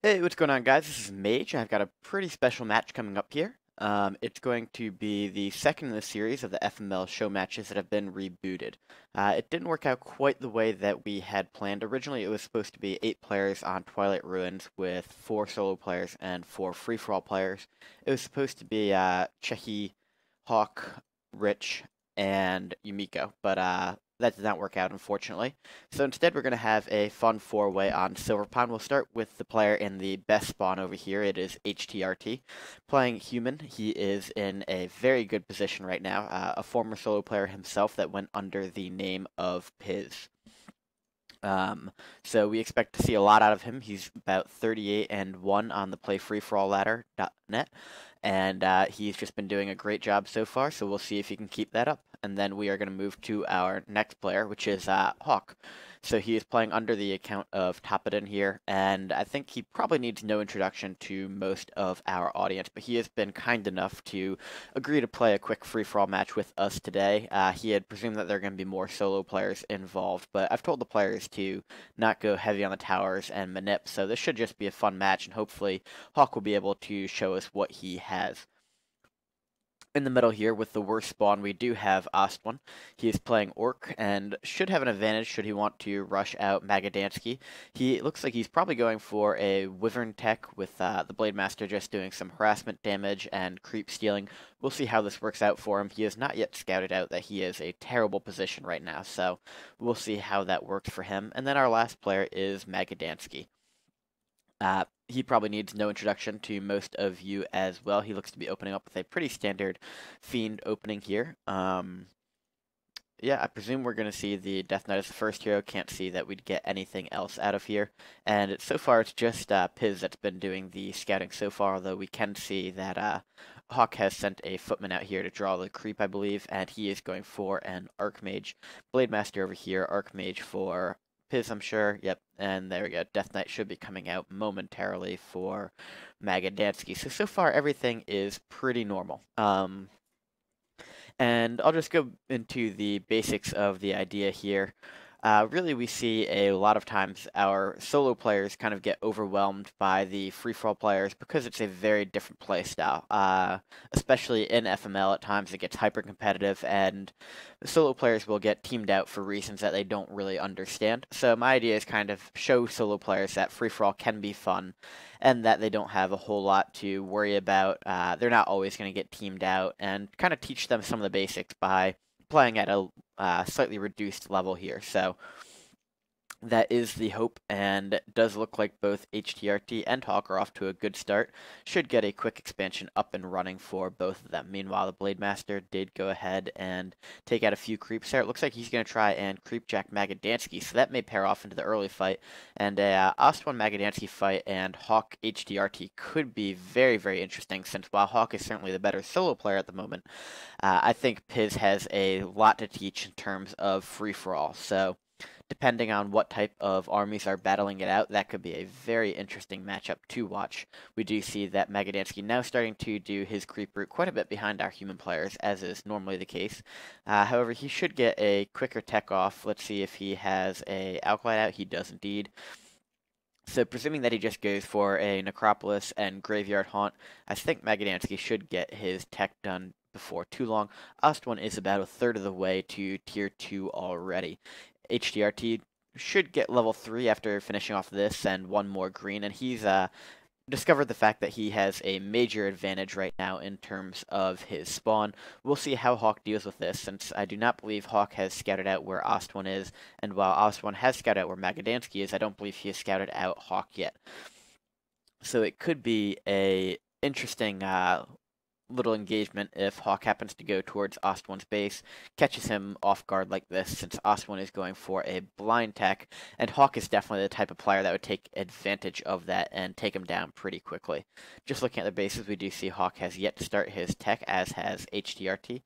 Hey, what's going on, guys? This is Mage. I've got a pretty special match coming up here. It's going to be the second in the series of the FML show matches that have been rebooted. It didn't work out quite the way that we had planned. Originally, it was supposed to be 8 players on Twilight Ruins with 4 solo players and 4 free-for-all players. It was supposed to be Chehi, Hawk, Rich, and Yumiko, but that did not work out, unfortunately. So instead, we're going to have a fun 4-way on Silverpine. We'll start with the player in the best spawn over here. It is Htrt. Playing human, he is in a very good position right now. A former solo player himself that went under the name of Piz. So we expect to see a lot out of him. He's about 38-1 on the playfreeforallladder.net, and he's just been doing a great job so far, so we'll see if he can keep that up. And then we are going to move to our next player, which is Hawk. So he is playing under the account of Topadin here, and I think he probably needs no introduction to most of our audience, but he has been kind enough to agree to play a quick free-for-all match with us today. He had presumed that there are going to be more solo players involved, but I've told the players to not go heavy on the towers and manip, so this should just be a fun match, and hopefully Hawk will be able to show us what he has. In the middle here with the worst spawn, we do have Ostone. He is playing Orc and should have an advantage should he want to rush out MagadDanky. He looks like he's probably going for a Wyvern tech with the Blade Master just doing some harassment damage and creep stealing. We'll see how this works out for him. He has not yet scouted out that he is a terrible position right now, so we'll see how that works for him. And then our last player is MagadDanky. He probably needs no introduction to most of you as well. He looks to be opening up with a pretty standard Fiend opening here. Yeah, I presume we're going to see the Death Knight as the first hero. Can't see that we'd get anything else out of here. And so far, it's just Piz that's been doing the scouting so far, although we can see that Hawk has sent a footman out here to draw the creep, I believe, and he is going for an Archmage. Blade Master over here, Archmage for Piz, I'm sure. Yep, and there we go. Death Knight should be coming out momentarily for MagadDanky. So far, everything is pretty normal. And I'll just go into the basics of the idea here. Really, we see a lot of times our solo players kind of get overwhelmed by the free-for-all players because it's a very different play style. Especially in FML, at times it gets hyper-competitive, and the solo players will get teamed out for reasons that they don't really understand. So my idea is kind of show solo players that free-for-all can be fun, and that they don't have a whole lot to worry about. They're not always going to get teamed out, and kind of teach them some of the basics by playing at a slightly reduced level here. So that is the hope, and it does look like both Htrt and Hawk are off to a good start. Should get a quick expansion up and running for both of them. Meanwhile, the Blade Master did go ahead and take out a few creeps there. It looks like he's going to try and creep jack MagadDanky, so that may pair off into the early fight. And a Ostone MagadDanky fight and Hawk Htrt could be very, very interesting, since while Hawk is certainly the better solo player at the moment, I think Piz has a lot to teach in terms of free-for-all. So depending on what type of armies are battling it out, that could be a very interesting matchup to watch. We do see that MagadDanky now starting to do his creep route quite a bit behind our human players, as is normally the case. However, he should get a quicker tech off. Let's see if he has a Alkalite out. He does indeed. So presuming that he just goes for a Necropolis and Graveyard Haunt, I think MagadDanky should get his tech done before too long. Ostone is about a third of the way to tier 2 already. Htrt should get level 3 after finishing off this and one more green, and he's discovered the fact that he has a major advantage right now in terms of his spawn. We'll see how Hawk deals with this, since I do not believe Hawk has scouted out where Ostone is, and while Ostone has scouted out where MagadDanky is, I don't believe he has scouted out Hawk yet. So it could be a interesting little engagement if Hawk happens to go towards Ostone's base, catches him off guard like this, since Ostone is going for a blind tech, and Hawk is definitely the type of player that would take advantage of that and take him down pretty quickly. Just looking at the bases, we do see Hawk has yet to start his tech, as has Htrt.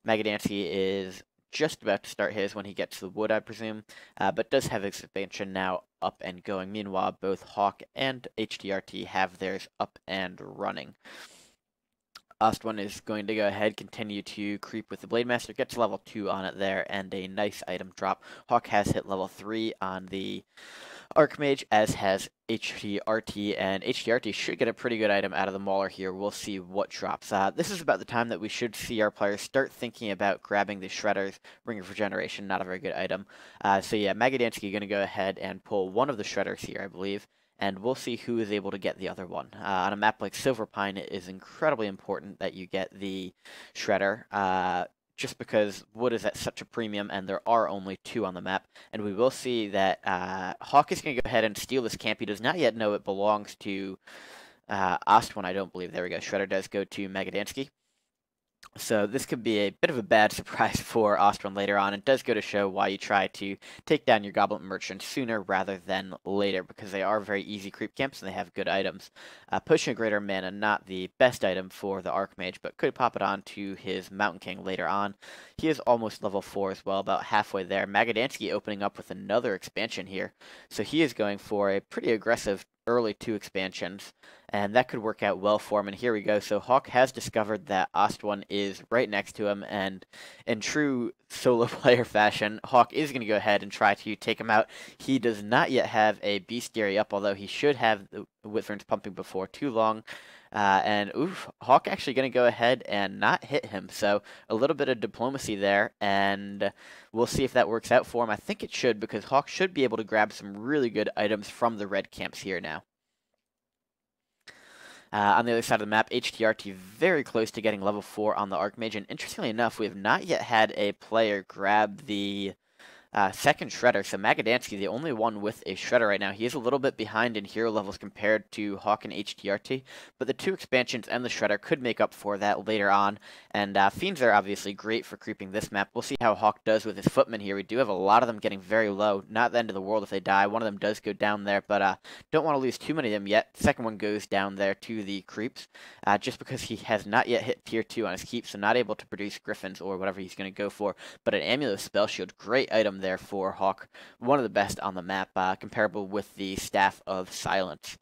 MagadDanky is just about to start his when he gets to the wood, I presume, but does have his expansion now up and going. Meanwhile, both Hawk and Htrt have theirs up and running. Ostone is going to go ahead, continue to creep with the Blade Master, gets level 2 on it there, and a nice item drop. Hawk has hit level 3 on the Archmage, as has Htrt, and Htrt should get a pretty good item out of the Mauler here. We'll see what drops. This is about the time that we should see our players start thinking about grabbing the Shredder's Ring of Regeneration. Not a very good item. So yeah, MagadDanky going to go ahead and pull one of the Shredders here, I believe, and we'll see who is able to get the other one. On a map like Silverpine, it is incredibly important that you get the Shredder. Just because wood is at such a premium and there are only 2 on the map. And we will see that Hawk is going to go ahead and steal this camp. He does not yet know it belongs to Ostone, I don't believe. There we go. Shredder does go to MagadDanky. So this could be a bit of a bad surprise for Ostone later on. It does go to show why you try to take down your Goblin Merchant sooner rather than later, because they are very easy creep camps and they have good items. Potion of Greater Mana, not the best item for the Archmage, but could pop it on to his Mountain King later on. He is almost level 4 as well, about halfway there. MagadDanky opening up with another expansion here. So he is going for a pretty aggressive early 2 expansions, and that could work out well for him. And here we go. So Hawk has discovered that Ostone is right next to him, and in true solo player fashion, Hawk is going to go ahead and try to take him out. He does not yet have a Bestiary up, although he should have the Wyverns pumping before too long. And oof, Hawk actually going to go ahead and not hit him. So a little bit of diplomacy there, and we'll see if that works out for him. I think it should, because Hawk should be able to grab some really good items from the red camps here now. On the other side of the map, Htrt very close to getting level 4 on the Archmage, and interestingly enough, we have not yet had a player grab the second Shredder. So MagadDanky, the only one with a Shredder right now. He is a little bit behind in hero levels compared to Hawk and Htrt, but the 2 expansions and the Shredder could make up for that later on. And Fiends are obviously great for creeping this map. We'll see how Hawk does with his footmen here. We do have a lot of them getting very low. Not the end of the world if they die. One of them does go down there, but don't want to lose too many of them yet. Second one goes down there to the creeps, just because he has not yet hit tier 2 on his keep, so not able to produce Griffins or whatever he's going to go for. But an Amulet of Spell Shield, great item there for Hawk, one of the best on the map, comparable with the Staff of Silence.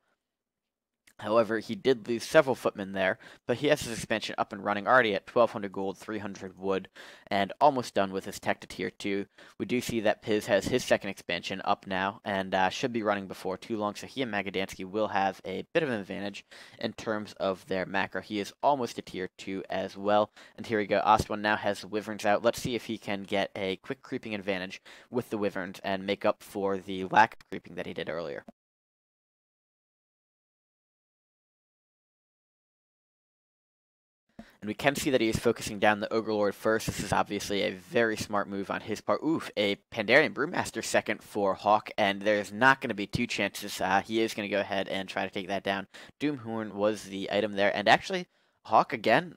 However, he did lose several footmen there, but he has his expansion up and running already at 1200 gold, 300 wood, and almost done with his tech to tier 2. We do see that Piz has his second expansion up now, and should be running before too long, so he and MagadDanky will have a bit of an advantage in terms of their macro. He is almost a tier 2 as well, and here we go. Ostone now has the Wyverns out. Let's see if he can get a quick creeping advantage with the Wyverns and make up for the lack of creeping that he did earlier. And we can see that he is focusing down the Ogre Lord first. This is obviously a very smart move on his part. Oof, a Pandarian Brewmaster second for Hawk, and there's not going to be 2 chances. He is going to go ahead and try to take that down. Doomhorn was the item there, and actually, Hawk again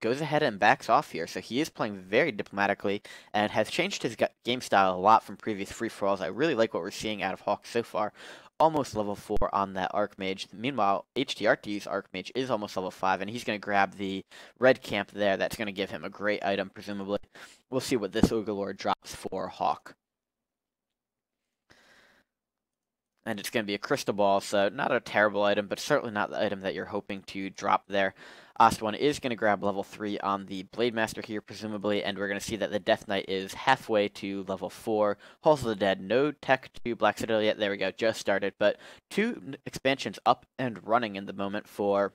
goes ahead and backs off here. So he is playing very diplomatically and has changed his game style a lot from previous free-for-alls. I really like what we're seeing out of Hawk so far. Almost level 4 on that Archmage. Meanwhile, HtRt's Archmage is almost level 5, and he's going to grab the red camp there. That's going to give him a great item, presumably. We'll see what this Ogre Lord drops for Hawk. And it's going to be a Crystal Ball, so not a terrible item, but certainly not the item that you're hoping to drop there. Ostone is going to grab level 3 on the Blade Master here, presumably, and we're going to see that the Death Knight is halfway to level 4. Halls of the Dead, no tech to Black Citadel yet. There we go, just started, but 2 expansions up and running in the moment for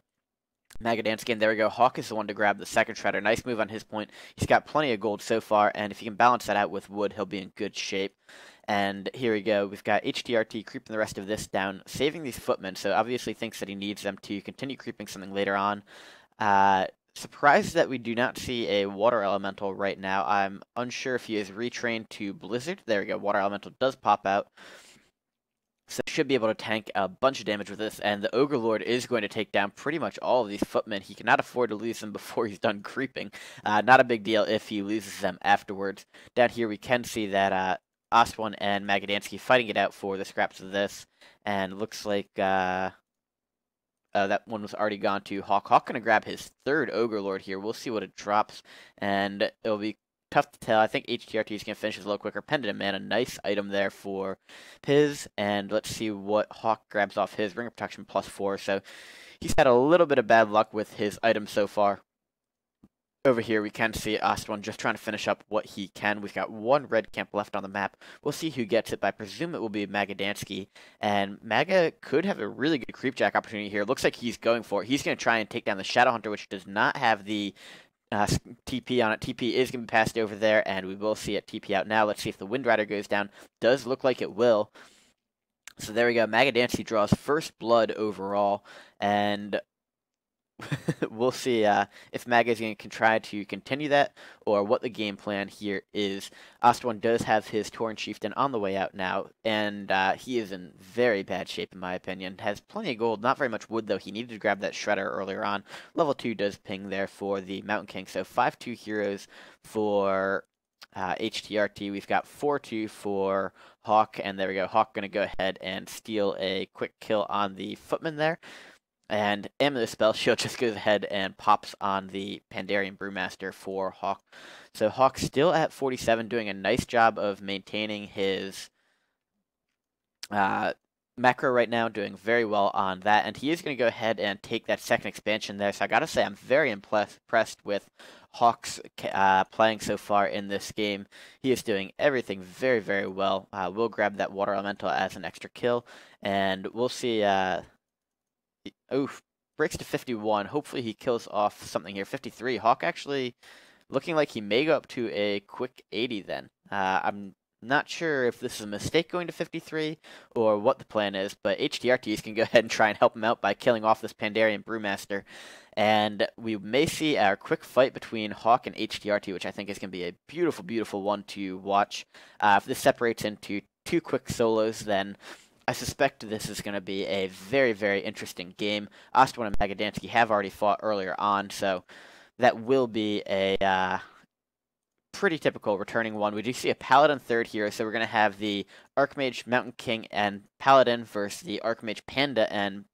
MagadDanky, and there we go. Hawk is the one to grab the second Shredder. Nice move on his point. He's got plenty of gold so far, and if he can balance that out with wood, he'll be in good shape. And here we go. We've got Htrt creeping the rest of this down, saving these footmen, so obviously thinks that he needs them to continue creeping something later on. Surprised that we do not see a Water Elemental right now. I'm unsure if he is retrained to Blizzard. There we go. Water Elemental does pop out. So should be able to tank a bunch of damage with this, and the Ogre Lord is going to take down pretty much all of these footmen. He cannot afford to lose them before he's done creeping. Not a big deal if he loses them afterwards. Down here we can see that Ostone and MagadDanky fighting it out for the scraps of this, and looks like that one was already gone to Hawk. Hawk going to grab his third Ogre Lord here. We'll see what it drops, and it'll be tough to tell. I think Htrt is going to finish this a little quicker. Pendant of Mana, nice item there for Piz, and let's see what Hawk grabs off his Ring of Protection +4. So he's had a little bit of bad luck with his items so far. over here, we can see Ostone just trying to finish up what he can. We've got one red camp left on the map. We'll see who gets it, but I presume it will be MagadDanky. And Maga could have a really good creep jack opportunity here. Looks like he's going for it. He's going to try and take down the Shadow Hunter, which does not have the TP on it. TP is going to be passed over there, and we will see it TP out now. Let's see if the Wind Rider goes down. Does look like it will. So there we go. MagadDanky draws first blood overall, and we'll see if Maga is going to try to continue that or what the game plan here is. Ostone does have his Tauren Chieftain on the way out now, and he is in very bad shape in my opinion. Has plenty of gold, not very much wood though. He needed to grab that Shredder earlier on. Level 2 does ping there for the Mountain King, so 5-2 heroes for HTRT. We've got 4-2 for Hawk, and there we go. Hawk going to go ahead and steal a quick kill on the Footman there. And Amulet Spell Shield just goes ahead and pops on the Pandarian Brewmaster for Hawk. So Hawk still at 47, doing a nice job of maintaining his macro right now, doing very well on that. And he is going to go ahead and take that second expansion there. So I got to say, I'm very impressed with Hawk's playing so far in this game. He is doing everything very, very well. We'll grab that Water Elemental as an extra kill. And we'll see... Oof, breaks to 51. Hopefully he kills off something here. 53. Hawk actually looking like he may go up to a quick 80 then. I'm not sure if this is a mistake going to 53 or what the plan is, but HTRTs can go ahead and try and help him out by killing off this Pandarian Brewmaster. And we may see our quick fight between Hawk and HTRT, which I think is going to be a beautiful, beautiful one to watch. If this separates into two quick solos, then I suspect this is going to be a very, very interesting game. Ostone and MagadDanky have already fought earlier on, so that will be a pretty typical returning one. We do see a Paladin third here, so we're going to have the Archmage, Mountain King, and Paladin versus the Archmage, Panda, and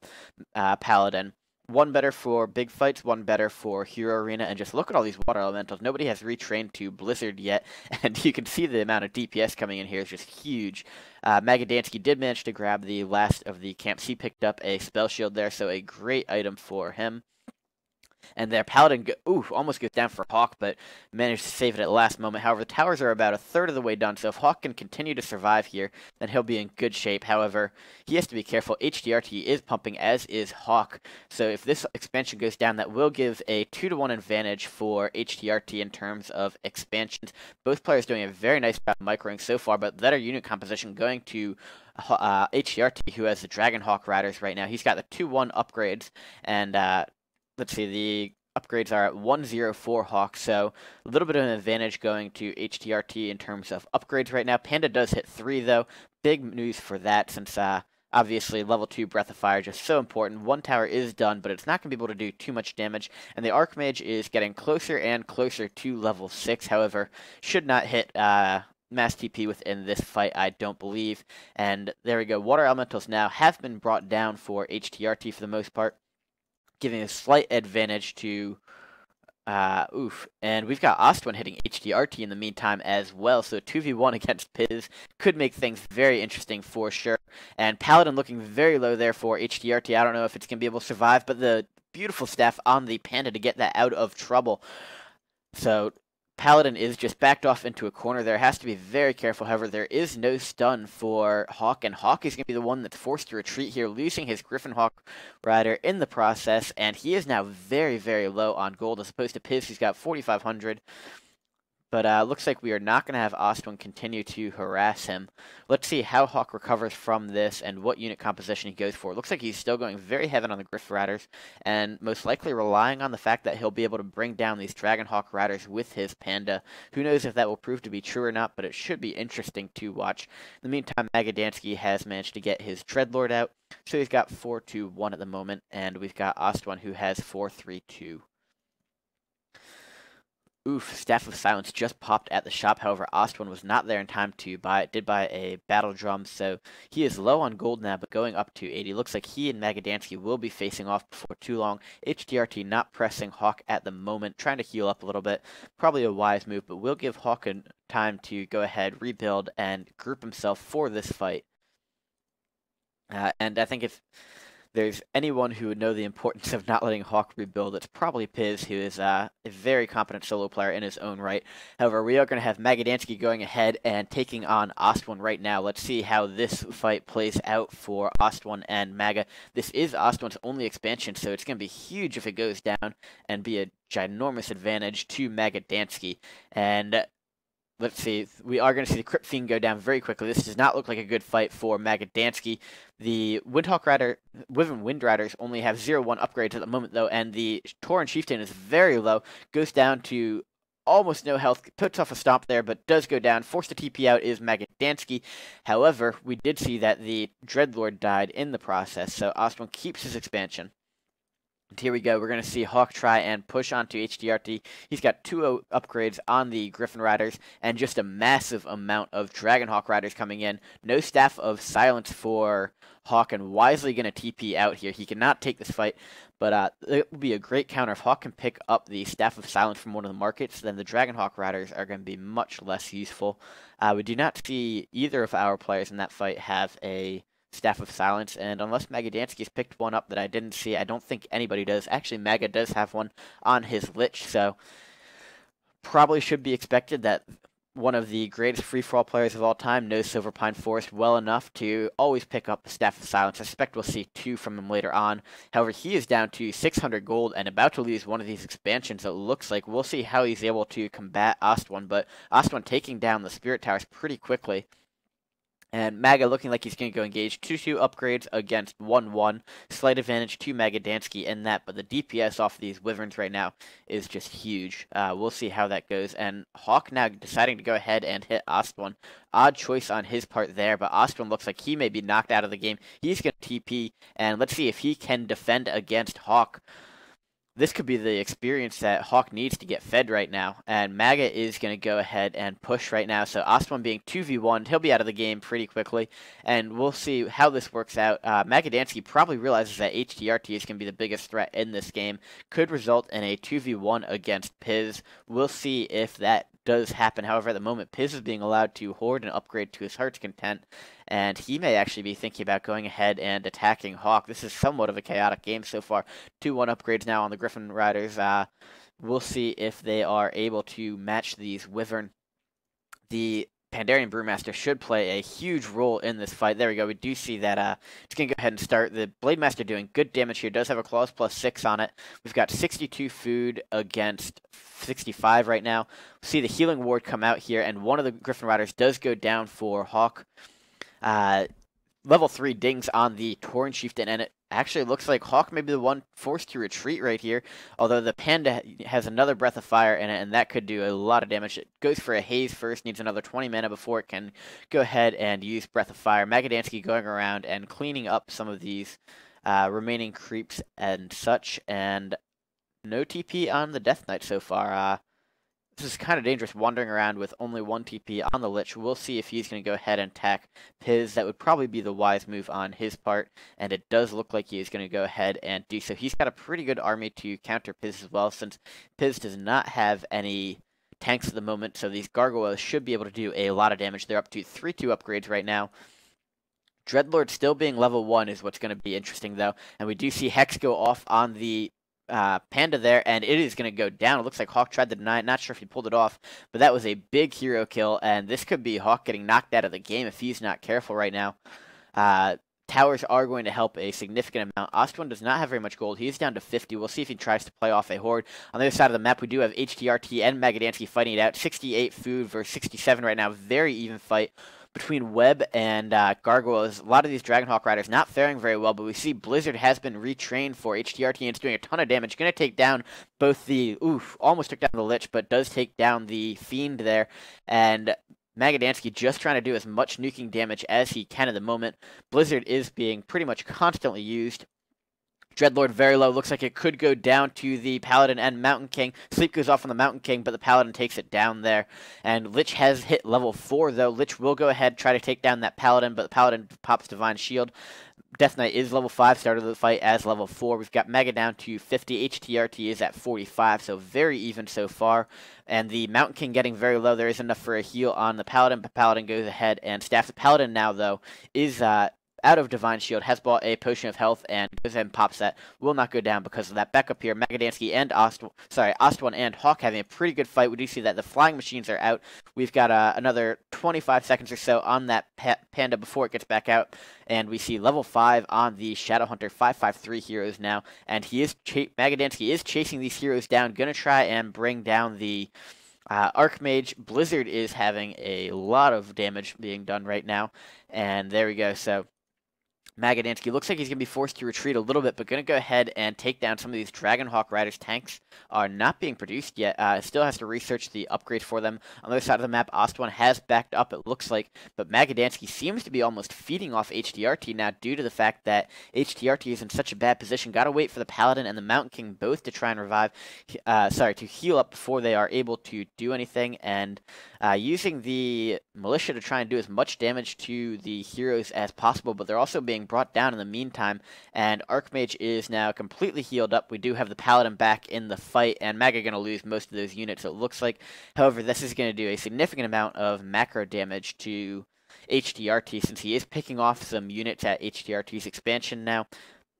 Paladin. One better for big fights, one better for Hero Arena, and just look at all these water elementals. Nobody has retrained to Blizzard yet, and you can see the amount of DPS coming in here is just huge. MagadDanky did manage to grab the last of the camps. He picked up a spell shield there, so a great item for him. And their Paladin almost goes down for Hawk, but managed to save it at the last moment. However, the towers are about a third of the way done, so if Hawk can continue to survive here, then he'll be in good shape. However, he has to be careful. HDRT is pumping, as is Hawk. So if this expansion goes down, that will give a 2-to-1 advantage for HDRT in terms of expansions. Both players doing a very nice job microing so far, but better unit composition going to HDRT, who has the Dragonhawk Riders right now. He's got the 2-1 upgrades, and let's see, the upgrades are at 104 Hawk, so a little bit of an advantage going to HTRT in terms of upgrades right now. Panda does hit 3, though. Big news for that, since obviously level 2 Breath of Fire is just so important. One tower is done, but it's not going to be able to do too much damage, and the Archmage is getting closer and closer to level 6, however, should not hit mass TP within this fight, I don't believe. And there we go. Water Elementals now have been brought down for HTRT for the most part, giving a slight advantage to and we've got Ostone hitting HDRT in the meantime as well, so 2v1 against Piz could make things very interesting for sure. And Paladin looking very low there for HDRT. I don't know if it's going to be able to survive, but the beautiful staff on the Panda to get that out of trouble. So Paladin is just backed off into a corner there. Has to be very careful. However, there is no stun for Hawk, and Hawk is going to be the one that's forced to retreat here, losing his Griffin Hawk Rider in the process, and he is now very, very low on gold, as opposed to Piz, who's got 4,500. But looks like we are not going to have Ostone continue to harass him. Let's see how Hawk recovers from this and what unit composition he goes for. Looks like he's still going very heavy on the Griff Riders, and most likely relying on the fact that he'll be able to bring down these Dragonhawk Riders with his Panda. Who knows if that will prove to be true or not, but it should be interesting to watch. In the meantime, MagadDanky has managed to get his Dreadlord out, so he's got 4-2-1 at the moment, and we've got Ostone who has 4-3-2. Staff of Silence just popped at the shop. However, Ostone was not there in time to buy it. Did buy a Battle Drum, so he is low on gold now, but going up to 80. Looks like he and MagadDanky will be facing off before too long. HDRT not pressing Hawk at the moment, trying to heal up a little bit. Probably a wise move, but will give Hawk time to go ahead, rebuild, and group himself for this fight. And I think if there's anyone who would know the importance of not letting Hawk rebuild, it's probably Piz, who is a very competent solo player in his own right. However, we are going to have MagadDanky going ahead and taking on Ostone right now. Let's see how this fight plays out for Ostone and Maga. This is Ostone's only expansion, so it's going to be huge if it goes down and be a ginormous advantage to MagadDanky. And let's see, we are going to see the Crypt Fiend go down very quickly. This does not look like a good fight for MagadDanky. The Wyvern Wind Riders only have 0-1 upgrades at the moment, though, and the Tauren Chieftain is very low, goes down to almost no health, puts off a stomp there, but does go down. Forced to TP out is MagadDanky. However, we did see that the Dreadlord died in the process, so Ostone keeps his expansion. And here we go. We're going to see Hawk try and push onto Htrt. He's got 2 upgrades on the Griffin Riders and just a massive amount of Dragonhawk Riders coming in. No Staff of Silence for Hawk, and wisely going to TP out here. He cannot take this fight, but it will be a great counter. If Hawk can pick up the Staff of Silence from one of the markets, then the Dragonhawk Riders are going to be much less useful. We do not see either of our players in that fight have a Staff of Silence, and unless MagadDanky's picked one up that I didn't see, I don't think anybody does. Actually, Maga does have one on his Lich, so probably should be expected that one of the greatest free-for-all players of all time knows Silverpine Forest well enough to always pick up the Staff of Silence. I suspect we'll see 2 from him later on. However, he is down to 600 gold and about to lose one of these expansions, it looks like. We'll see how he's able to combat Ostone, but Ostone taking down the Spirit Towers pretty quickly. And Maga looking like he's going to go engage 2-2 upgrades against 1-1. Slight advantage to MagadDanky in that, but the DPS off these Wyverns right now is just huge. We'll see how that goes. And Hawk now deciding to go ahead and hit Ostone. Odd choice on his part there, but Ostone looks like he may be knocked out of the game. He's going to TP, and let's see if he can defend against Hawk. This could be the experience that Hawk needs to get fed right now, and Maga is going to go ahead and push right now. So Ostone being 2v1, he'll be out of the game pretty quickly, and we'll see how this works out. MagadDanky probably realizes that Htrt is going to be the biggest threat in this game. Could result in a 2v1 against Piz. We'll see if that does happen. However, at the moment, Piz is being allowed to hoard and upgrade to his heart's content, and he may actually be thinking about going ahead and attacking Hawk. This is somewhat of a chaotic game so far. 2-1 upgrades now on the Griffin Riders. We'll see if they are able to match these Wyvern. The Pandarian Brewmaster should play a huge role in this fight. There we go. We do see that it's going to go ahead and start. The Blade Master doing good damage here. Does have a Claws +6 on it. We've got 62 food against 65 right now. See the Healing Ward come out here, and one of the Griffin Riders does go down for Hawk. Level 3 dings on the Tauren Chieftain, and it actually looks like Hawk may be the one forced to retreat right here, although the Panda has another Breath of Fire in it, and that could do a lot of damage. It goes for a Haze first, needs another 20 mana before it can go ahead and use Breath of Fire. MagadDanky going around and cleaning up some of these remaining creeps and such, and no TP on the Death Knight so far. This is kind of dangerous, wandering around with only 1 TP on the Lich. We'll see if he's going to go ahead and attack Piz. That would probably be the wise move on his part, and it does look like he is going to go ahead and do so. He's got a pretty good army to counter Piz as well, since Piz does not have any tanks at the moment, so these gargoyles should be able to do a lot of damage. They're up to 3-2 upgrades right now. Dreadlord still being level 1 is what's going to be interesting, though, and we do see Hex go off on the Panda there, and it is going to go down. It looks like Hawk tried to deny it. Not sure if he pulled it off, but that was a big hero kill, and this could be Hawk getting knocked out of the game if he's not careful right now. Towers are going to help a significant amount. Ostone does not have very much gold. He's down to 50. We'll see if he tries to play off a horde. On the other side of the map, we do have Htrt and MagadDanky fighting it out. 68 food versus 67 right now. Very even fight between Web and Gargoyles. A lot of these Dragonhawk Riders not faring very well, but we see Blizzard has been retrained for Htrt, and it's doing a ton of damage. Going to take down both the... almost took down the Lich, but does take down the Fiend there. And MagadDanky just trying to do as much nuking damage as he can at the moment. Blizzard is being pretty much constantly used. Dreadlord very low. Looks like it could go down to the Paladin and Mountain King. Sleep goes off on the Mountain King, but the Paladin takes it down there. And Lich has hit level 4, though. Lich will go ahead, try to take down that Paladin, but the Paladin pops Divine Shield. Death Knight is level 5, started the fight as level 4. We've got Maga down to 50. Htrt is at 45, so very even so far. And the Mountain King getting very low. There is enough for a heal on the Paladin, but Paladin goes ahead and staffs. The Paladin now, though, is... out of Divine Shield, has bought a Potion of Health, and goes ahead and pops that. Will not go down because of that. Back up here, MagadDanky and Ostone and Hawk having a pretty good fight. We do see that the flying machines are out. We've got another 25 seconds or so on that Panda before it gets back out, and we see level 5 on the Shadowhunter 553 heroes now, and MagadDanky is chasing these heroes down, gonna try and bring down the Archmage. Blizzard is having a lot of damage being done right now, and there we go. So MagadDanky looks like he's going to be forced to retreat a little bit, but going to go ahead and take down some of these Dragonhawk Riders. Tanks are not being produced yet. Still has to research the upgrades for them. On the other side of the map, Ostone has backed up, it looks like, but MagadDanky seems to be almost feeding off Htrt now due to the fact that Htrt is in such a bad position. Got to wait for the Paladin and the Mountain King both to try and to heal up before they are able to do anything, and using the Militia to try and do as much damage to the heroes as possible, but they're also being brought down in the meantime, and Archmage is now completely healed up. We do have the Paladin back in the fight, and Maga going to lose most of those units, it looks like. However, this is going to do a significant amount of macro damage to Htrt, since he is picking off some units at Httrt's expansion now.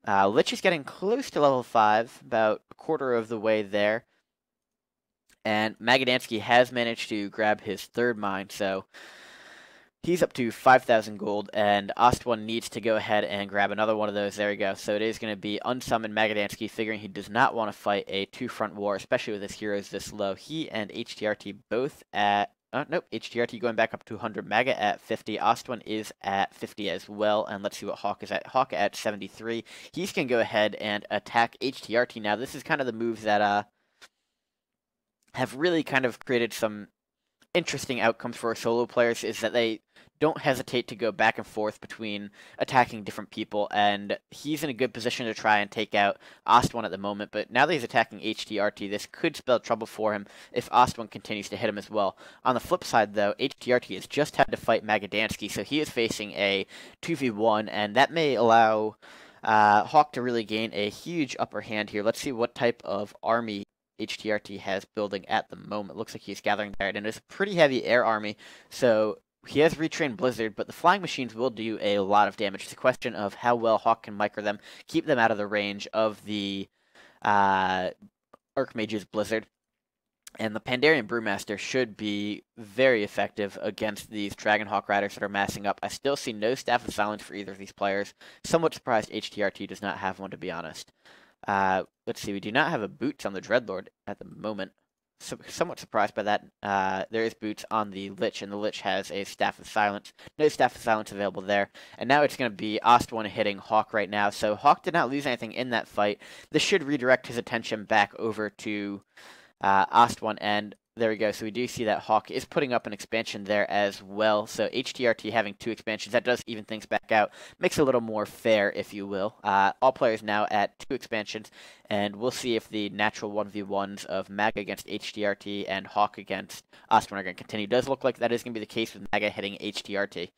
Lich is getting close to level 5, about a quarter of the way there. And MagadDanky has managed to grab his third mine, so he's up to 5,000 gold, and Ostone needs to go ahead and grab another one of those. There we go. So it is going to be unsummoned MagadDanky, figuring he does not want to fight a two-front war, especially with his heroes this low. He and Htrt both at... nope, Htrt going back up to 100, Maga at 50, Ostone is at 50 as well, and let's see what Hawk is at. Hawk at 73. He's going to go ahead and attack Htrt now. This is kind of the moves that have really kind of created some interesting outcomes for our solo players, is that they don't hesitate to go back and forth between attacking different people, and he's in a good position to try and take out Ostone at the moment, but now that he's attacking Htrt, this could spell trouble for him if Ostone continues to hit him as well. On the flip side, though, Htrt has just had to fight MagadDanky, so he is facing a 2v1, and that may allow Hawk to really gain a huge upper hand here. Let's see what type of army Htrt has building at the moment. Looks like he's gathering there, and it's a pretty heavy air army, so he has retrained Blizzard, but the flying machines will do a lot of damage. It's a question of how well Hawk can micro them, keep them out of the range of the Archmage's Blizzard. And the Pandarian Brewmaster should be very effective against these Dragonhawk Riders that are massing up. I still see no Staff of Silence for either of these players. Somewhat surprised Htrt does not have one, to be honest. Let's see, we do not have a Boots on the Dreadlord at the moment. So, somewhat surprised by that. There is Boots on the Lich, and the Lich has a Staff of Silence. No Staff of Silence available there. And now it's going to be Ostone hitting Hawk right now. So Hawk did not lose anything in that fight. This should redirect his attention back over to Ostone, and there we go. So we do see that Hawk is putting up an expansion there as well. So Htrt having 2 expansions, that does even things back out. Makes it a little more fair, if you will. All players now at 2 expansions, and we'll see if the natural 1v1s of Maga against Htrt and Hawk against Ostone are going to continue. It does look like that is going to be the case with Maga hitting Htrt.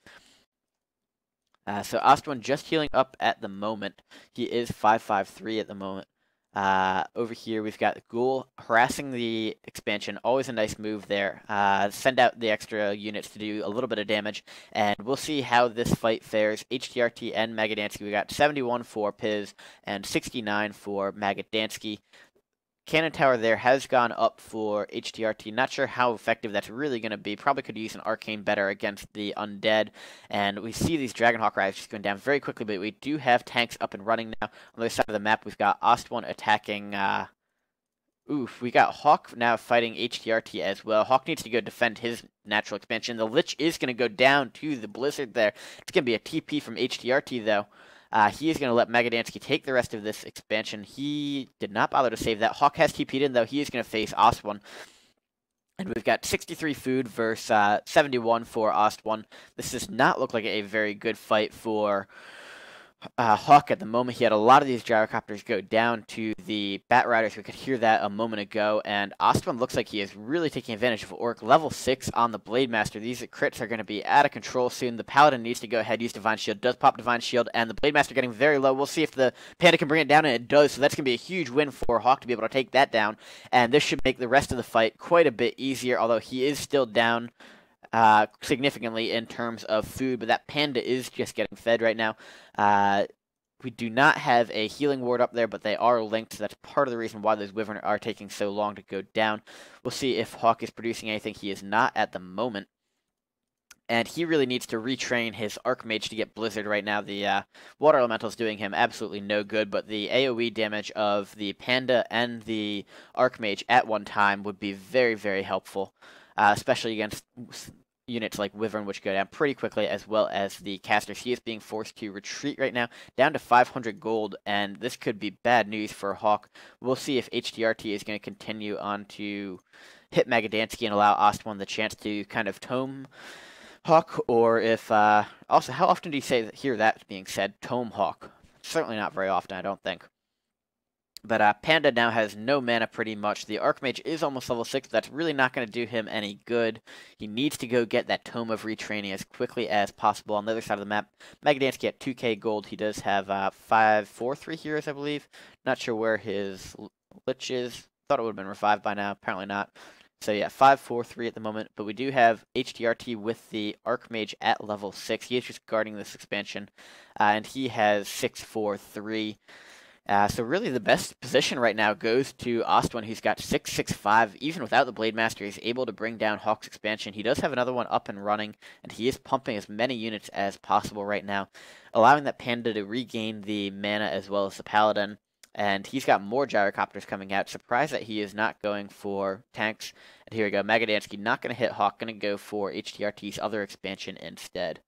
So Ostone just healing up at the moment. He is 553 at the moment. Over here, we've got Ghoul harassing the expansion. Always a nice move there. Send out the extra units to do a little bit of damage, and we'll see how this fight fares. Htrt and MagadDanky, we got 71 for Piz and 69 for MagadDanky. Cannon Tower there has gone up for Htrt. Not sure how effective that's really going to be. Probably could use an Arcane better against the Undead. And we see these Dragonhawk Riders just going down very quickly, but we do have tanks up and running now. On the other side of the map, we've got Ostone attacking... we got Hawk now fighting Htrt as well. Hawk needs to go defend his natural expansion. The Lich is going to go down to the Blizzard there. It's going to be a TP from Htrt, though. He is going to let MagadDanky take the rest of this expansion. He did not bother to save that. Hawk has TP'd in, though. He is going to face Ostone. And we've got 63 food versus 71 for Ostone. This does not look like a very good fight for Hawk at the moment. He had a lot of these gyrocopters go down to the Bat Riders. We could hear that a moment ago, and Ostone looks like he is really taking advantage of Orc. Level 6 on the Blade Master. These crits are going to be out of control soon. The Paladin needs to go ahead, use Divine Shield. Does pop Divine Shield, and the Blade Master getting very low. We'll see if the Panda can bring it down, and it does, so that's going to be a huge win for Hawk to be able to take that down, and this should make the rest of the fight quite a bit easier, although he is still down significantly in terms of food, but that panda is just getting fed right now. We do not have a healing ward up there, but they are linked, so that's part of the reason why those Wyvern are taking so long to go down. We'll see if Hawk is producing anything. He is not at the moment. And he really needs to retrain his Archmage to get Blizzard right now. The Water Elemental is doing him absolutely no good, but the AoE damage of the Panda and the Archmage at one time would be very, very helpful, especially against units like Wyvern, which go down pretty quickly, as well as the casters. He is being forced to retreat right now, down to 500 gold, and this could be bad news for Hawk. We'll see if Htrt is going to continue on to hit MagadDanky and allow Ostone the chance to kind of tome Hawk, or if, also, how often do you hear that being said, tome Hawk? Certainly not very often, I don't think. But Panda now has no mana pretty much. The Archmage is almost level 6, but that's really not going to do him any good. He needs to go get that Tome of Retraining as quickly as possible. On the other side of the map, MagadDanky at 2k gold. He does have 5/4/3 heroes, I believe. Not sure where his Lich is. Thought it would have been revived by now. Apparently not. So yeah, 5/4/3 at the moment, but we do have Htrt with the Archmage at level 6. He is just guarding this expansion, and he has 6/4/3. So really the best position right now goes to Ostone, who's got 6/6/5. Even without the Blade Master, he's able to bring down Hawk's expansion. He does have another one up and running, and he is pumping as many units as possible right now, allowing that Panda to regain the mana as well as the Paladin. And he's got more gyrocopters coming out. Surprised that he is not going for tanks. And here we go. MagadDanky not going to hit Hawk. Going to go for HtRT's other expansion instead.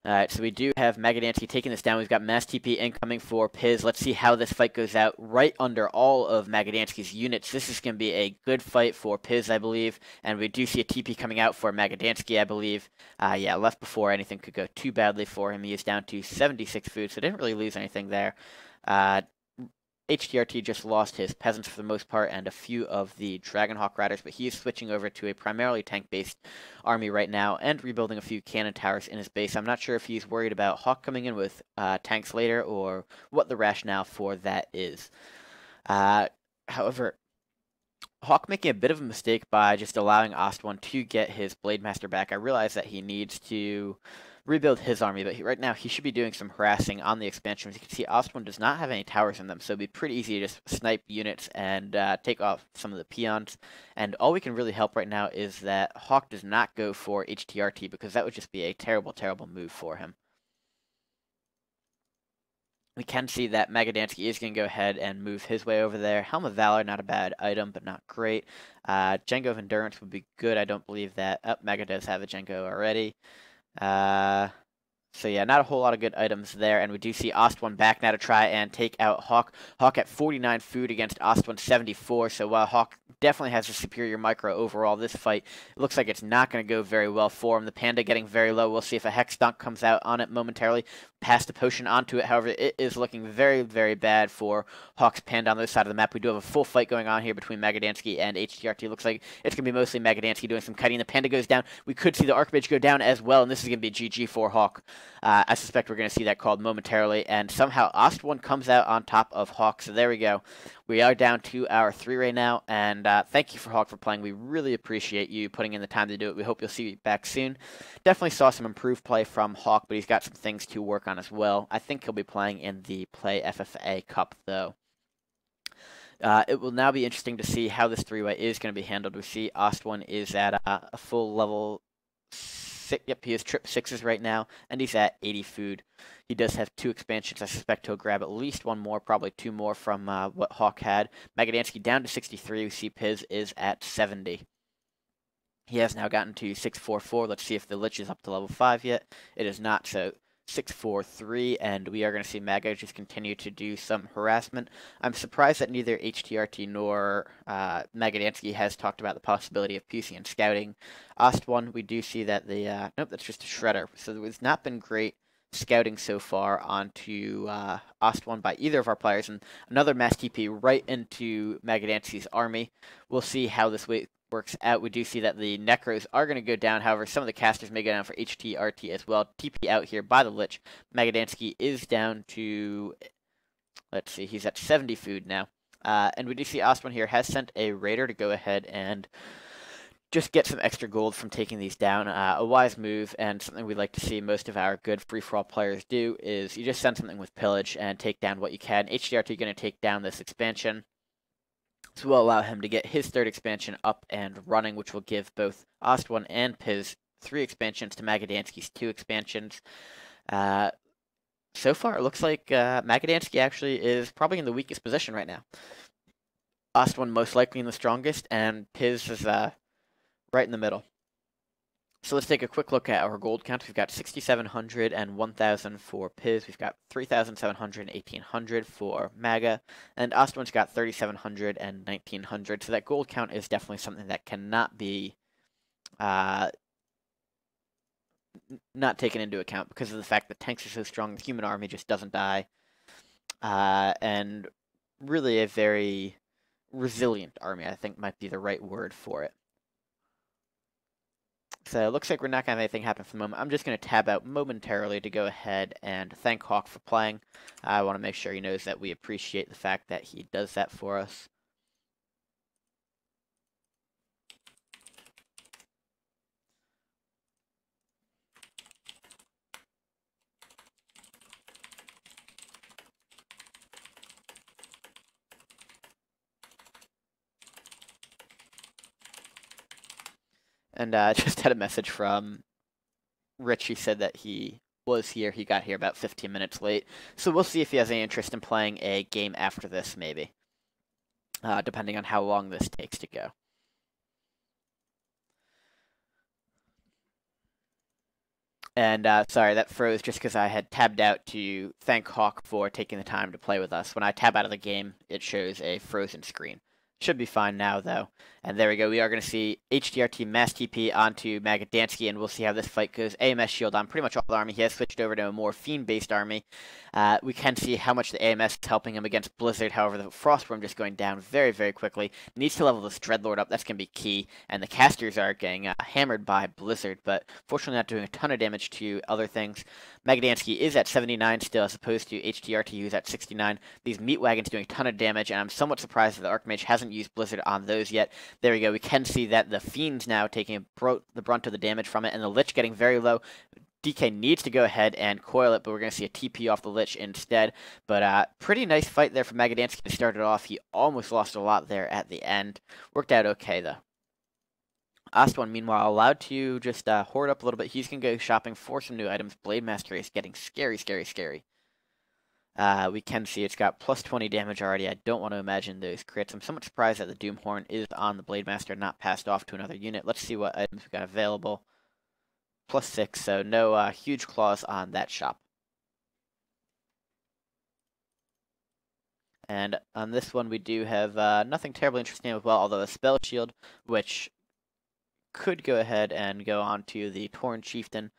Alright, so we do have MagadDanky taking this down. We've got Mass TP incoming for Piz. Let's see how this fight goes out right under all of MagadDanky's units. This is going to be a good fight for Piz, I believe. And we do see a TP coming out for MagadDanky, I believe. Yeah, left before anything could go too badly for him. He is down to 76 food, so didn't really lose anything there. Htrt just lost his peasants for the most part and a few of the Dragonhawk Riders, but he is switching over to a primarily tank-based army right now and rebuilding a few cannon towers in his base. I'm not sure if he's worried about Hawk coming in with tanks later or what the rationale for that is. However, Hawk making a bit of a mistake by just allowing Ostone to get his Blade Master back. I realize that he needs to rebuild his army, but right now he should be doing some harassing on the expansion. As you can see, Ostone does not have any towers in them, so it'd be pretty easy to just snipe units and take off some of the peons. And all we can really help right now is that Hawk does not go for Htrt, because that would just be a terrible, terrible move for him. We can see that MagadDanky is going to go ahead and move his way over there. Helm of Valor, not a bad item, but not great. Django of Endurance would be good. I don't believe that. Maga does have a Django already. So yeah, not a whole lot of good items there, and we do see Ostone back now to try and take out Hawk. Hawk at 49 food against Ostone 74, so while Hawk definitely has a superior micro overall, this fight looks like it's not going to go very well for him. The Panda getting very low. We'll see if a Hex Dunk comes out on it momentarily. Pass the potion onto it. However, it is looking very, very bad for Hawk's Panda on this side of the map. We do have a full fight going on here between MagadDanky and Htrt. Looks like it's going to be mostly MagadDanky doing some cutting. The Panda goes down. We could see the Archmage go down as well, and this is going to be GG for Hawk. I suspect we're going to see that called momentarily, and somehow Ostone comes out on top of Hawk. So there we go. We are down to our 3 right now, and thank you for Hawk for playing. We really appreciate you putting in the time to do it. We hope you'll see you back soon. Definitely saw some improved play from Hawk, but he's got some things to work on as well. I think he'll be playing in the Play FFA Cup, though. It will now be interesting to see how this 3-way is going to be handled. We see Ostone is at a full level 6. Yep, he is trip 6s right now, and he's at 80 food. He does have 2 expansions. I suspect he'll grab at least 1 more, probably 2 more from what Hawk had. MagadDanky down to 63. We see Piz is at 70. He has now gotten to 6/4/4. Let's see if the Lich is up to level 5 yet. It is not, so 6/4/3, and we are going to see Maga just continue to do some harassment. I'm surprised that neither Htrt nor MagadDanky has talked about the possibility of PC and scouting. Ostone, we do see that the nope, that's just a Shredder. So there has not been great scouting so far onto Ostone by either of our players, and another mass TP right into MagadDanky's army. We'll see how this works out. We do see that the Necros are going to go down. However, some of the casters may go down for Htrt as well. TP out here by the Lich. MagadDanky is down to, let's see, he's at 70 food now. And we do see Ostone here has sent a raider to go ahead and just get some extra gold from taking these down. A wise move, and something we like to see most of our good free-for-all players do, is you just send something with pillage and take down what you can. Htrt going to take down this expansion. This will allow him to get his third expansion up and running, which will give both Ostone and Piz 3 expansions to MagadDanky's 2 expansions. So far, it looks like MagadDanky actually is probably in the weakest position right now. Ostone most likely in the strongest, and Piz is right in the middle. So let's take a quick look at our gold count. We've got 6,700 and 1,000 for Piz. We've got 3,700 and 1,800 for Maga. And Ostone's got 3,700 and 1,900. So that gold count is definitely something that cannot be not taken into account because of the fact that tanks are so strong. The human army just doesn't die. And really a very resilient army, I think might be the right word for it. So it looks like we're not going to have anything happen for the moment. I'm just going to tab out momentarily to go ahead and thank Hawk for playing. I want to make sure he knows that we appreciate the fact that he does that for us. And I just had a message from Rich. He said that he was here. He got here about 15 minutes late. So we'll see if he has any interest in playing a game after this, maybe. Depending on how long this takes to go. And sorry, that froze just because I had tabbed out to thank Hawk for taking the time to play with us. When I tab out of the game, it shows a frozen screen. Should be fine now, though. And there we go. We are going to see Htrt mass TP onto MagadDanky, and we'll see how this fight goes. AMS shield on pretty much all the army. He has switched over to a more fiend-based army. We can see how much the AMS is helping him against Blizzard. However, the Frostworm just going down very, very quickly. Needs to level this Dreadlord up. That's going to be key. And the casters are getting hammered by Blizzard, but fortunately not doing a ton of damage to other things. MagadDanky is at 79 still, as opposed to Htrt, who's at 69. These meat wagons doing a ton of damage, and I'm somewhat surprised that the Archmage hasn't used Blizzard on those yet. There we go. We can see that the Fiend's now taking the brunt of the damage from it, and the Lich getting very low. DK needs to go ahead and coil it, but we're going to see a TP off the Lich instead. But pretty nice fight there for MagadDanky to start it off. He almost lost a lot there at the end. Worked out okay, though. Ostone, meanwhile, allowed to just hoard up a little bit. He's going to go shopping for some new items. Blademaster is getting scary, scary, scary. We can see it's got plus 20 damage already. I don't want to imagine those crits. I'm somewhat surprised that the Doomhorn is on the Blademaster, not passed off to another unit. Let's see what items we got available. Plus 6, so no huge claws on that shop. And on this one, we do have nothing terribly interesting as well, although a Spell Shield, which could go ahead and go on to the Tauren Chieftain.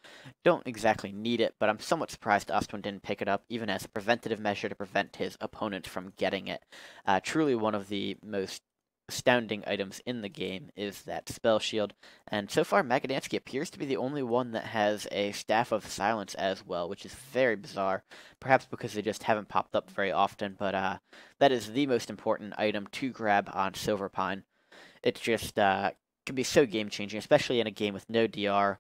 Don't exactly need it, but I'm somewhat surprised Ostone didn't pick it up, even as a preventative measure to prevent his opponent from getting it. Truly one of the most astounding items in the game is that Spell Shield, and so far MagadDanky appears to be the only one that has a Staff of Silence as well, which is very bizarre, perhaps because they just haven't popped up very often, but that is the most important item to grab on Silverpine. It's just can be so game-changing, especially in a game with no DR.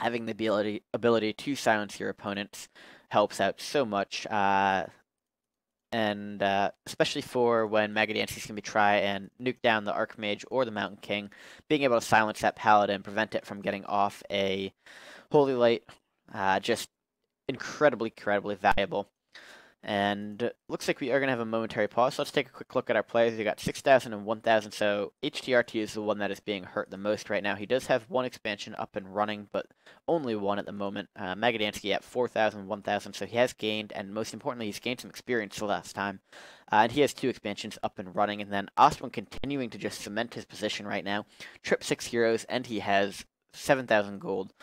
Having the ability to silence your opponents helps out so much, and especially for when MagadDanky can be try and nuke down the Archmage or the Mountain King, being able to silence that Paladin and prevent it from getting off a Holy Light, just incredibly, incredibly valuable. And looks like we are going to have a momentary pause. So let's take a quick look at our players. We got 6,000 and 1,000. So Htrt is the one that is being hurt the most right now. He does have one expansion up and running, but only one at the moment. MagadDanky at 4,000, 1,000. So he has gained, and most importantly, he's gained some experience the last time. And he has 2 expansions up and running. And then Ostone continuing to just cement his position right now. Trip 6 heroes, and he has 7,000 gold.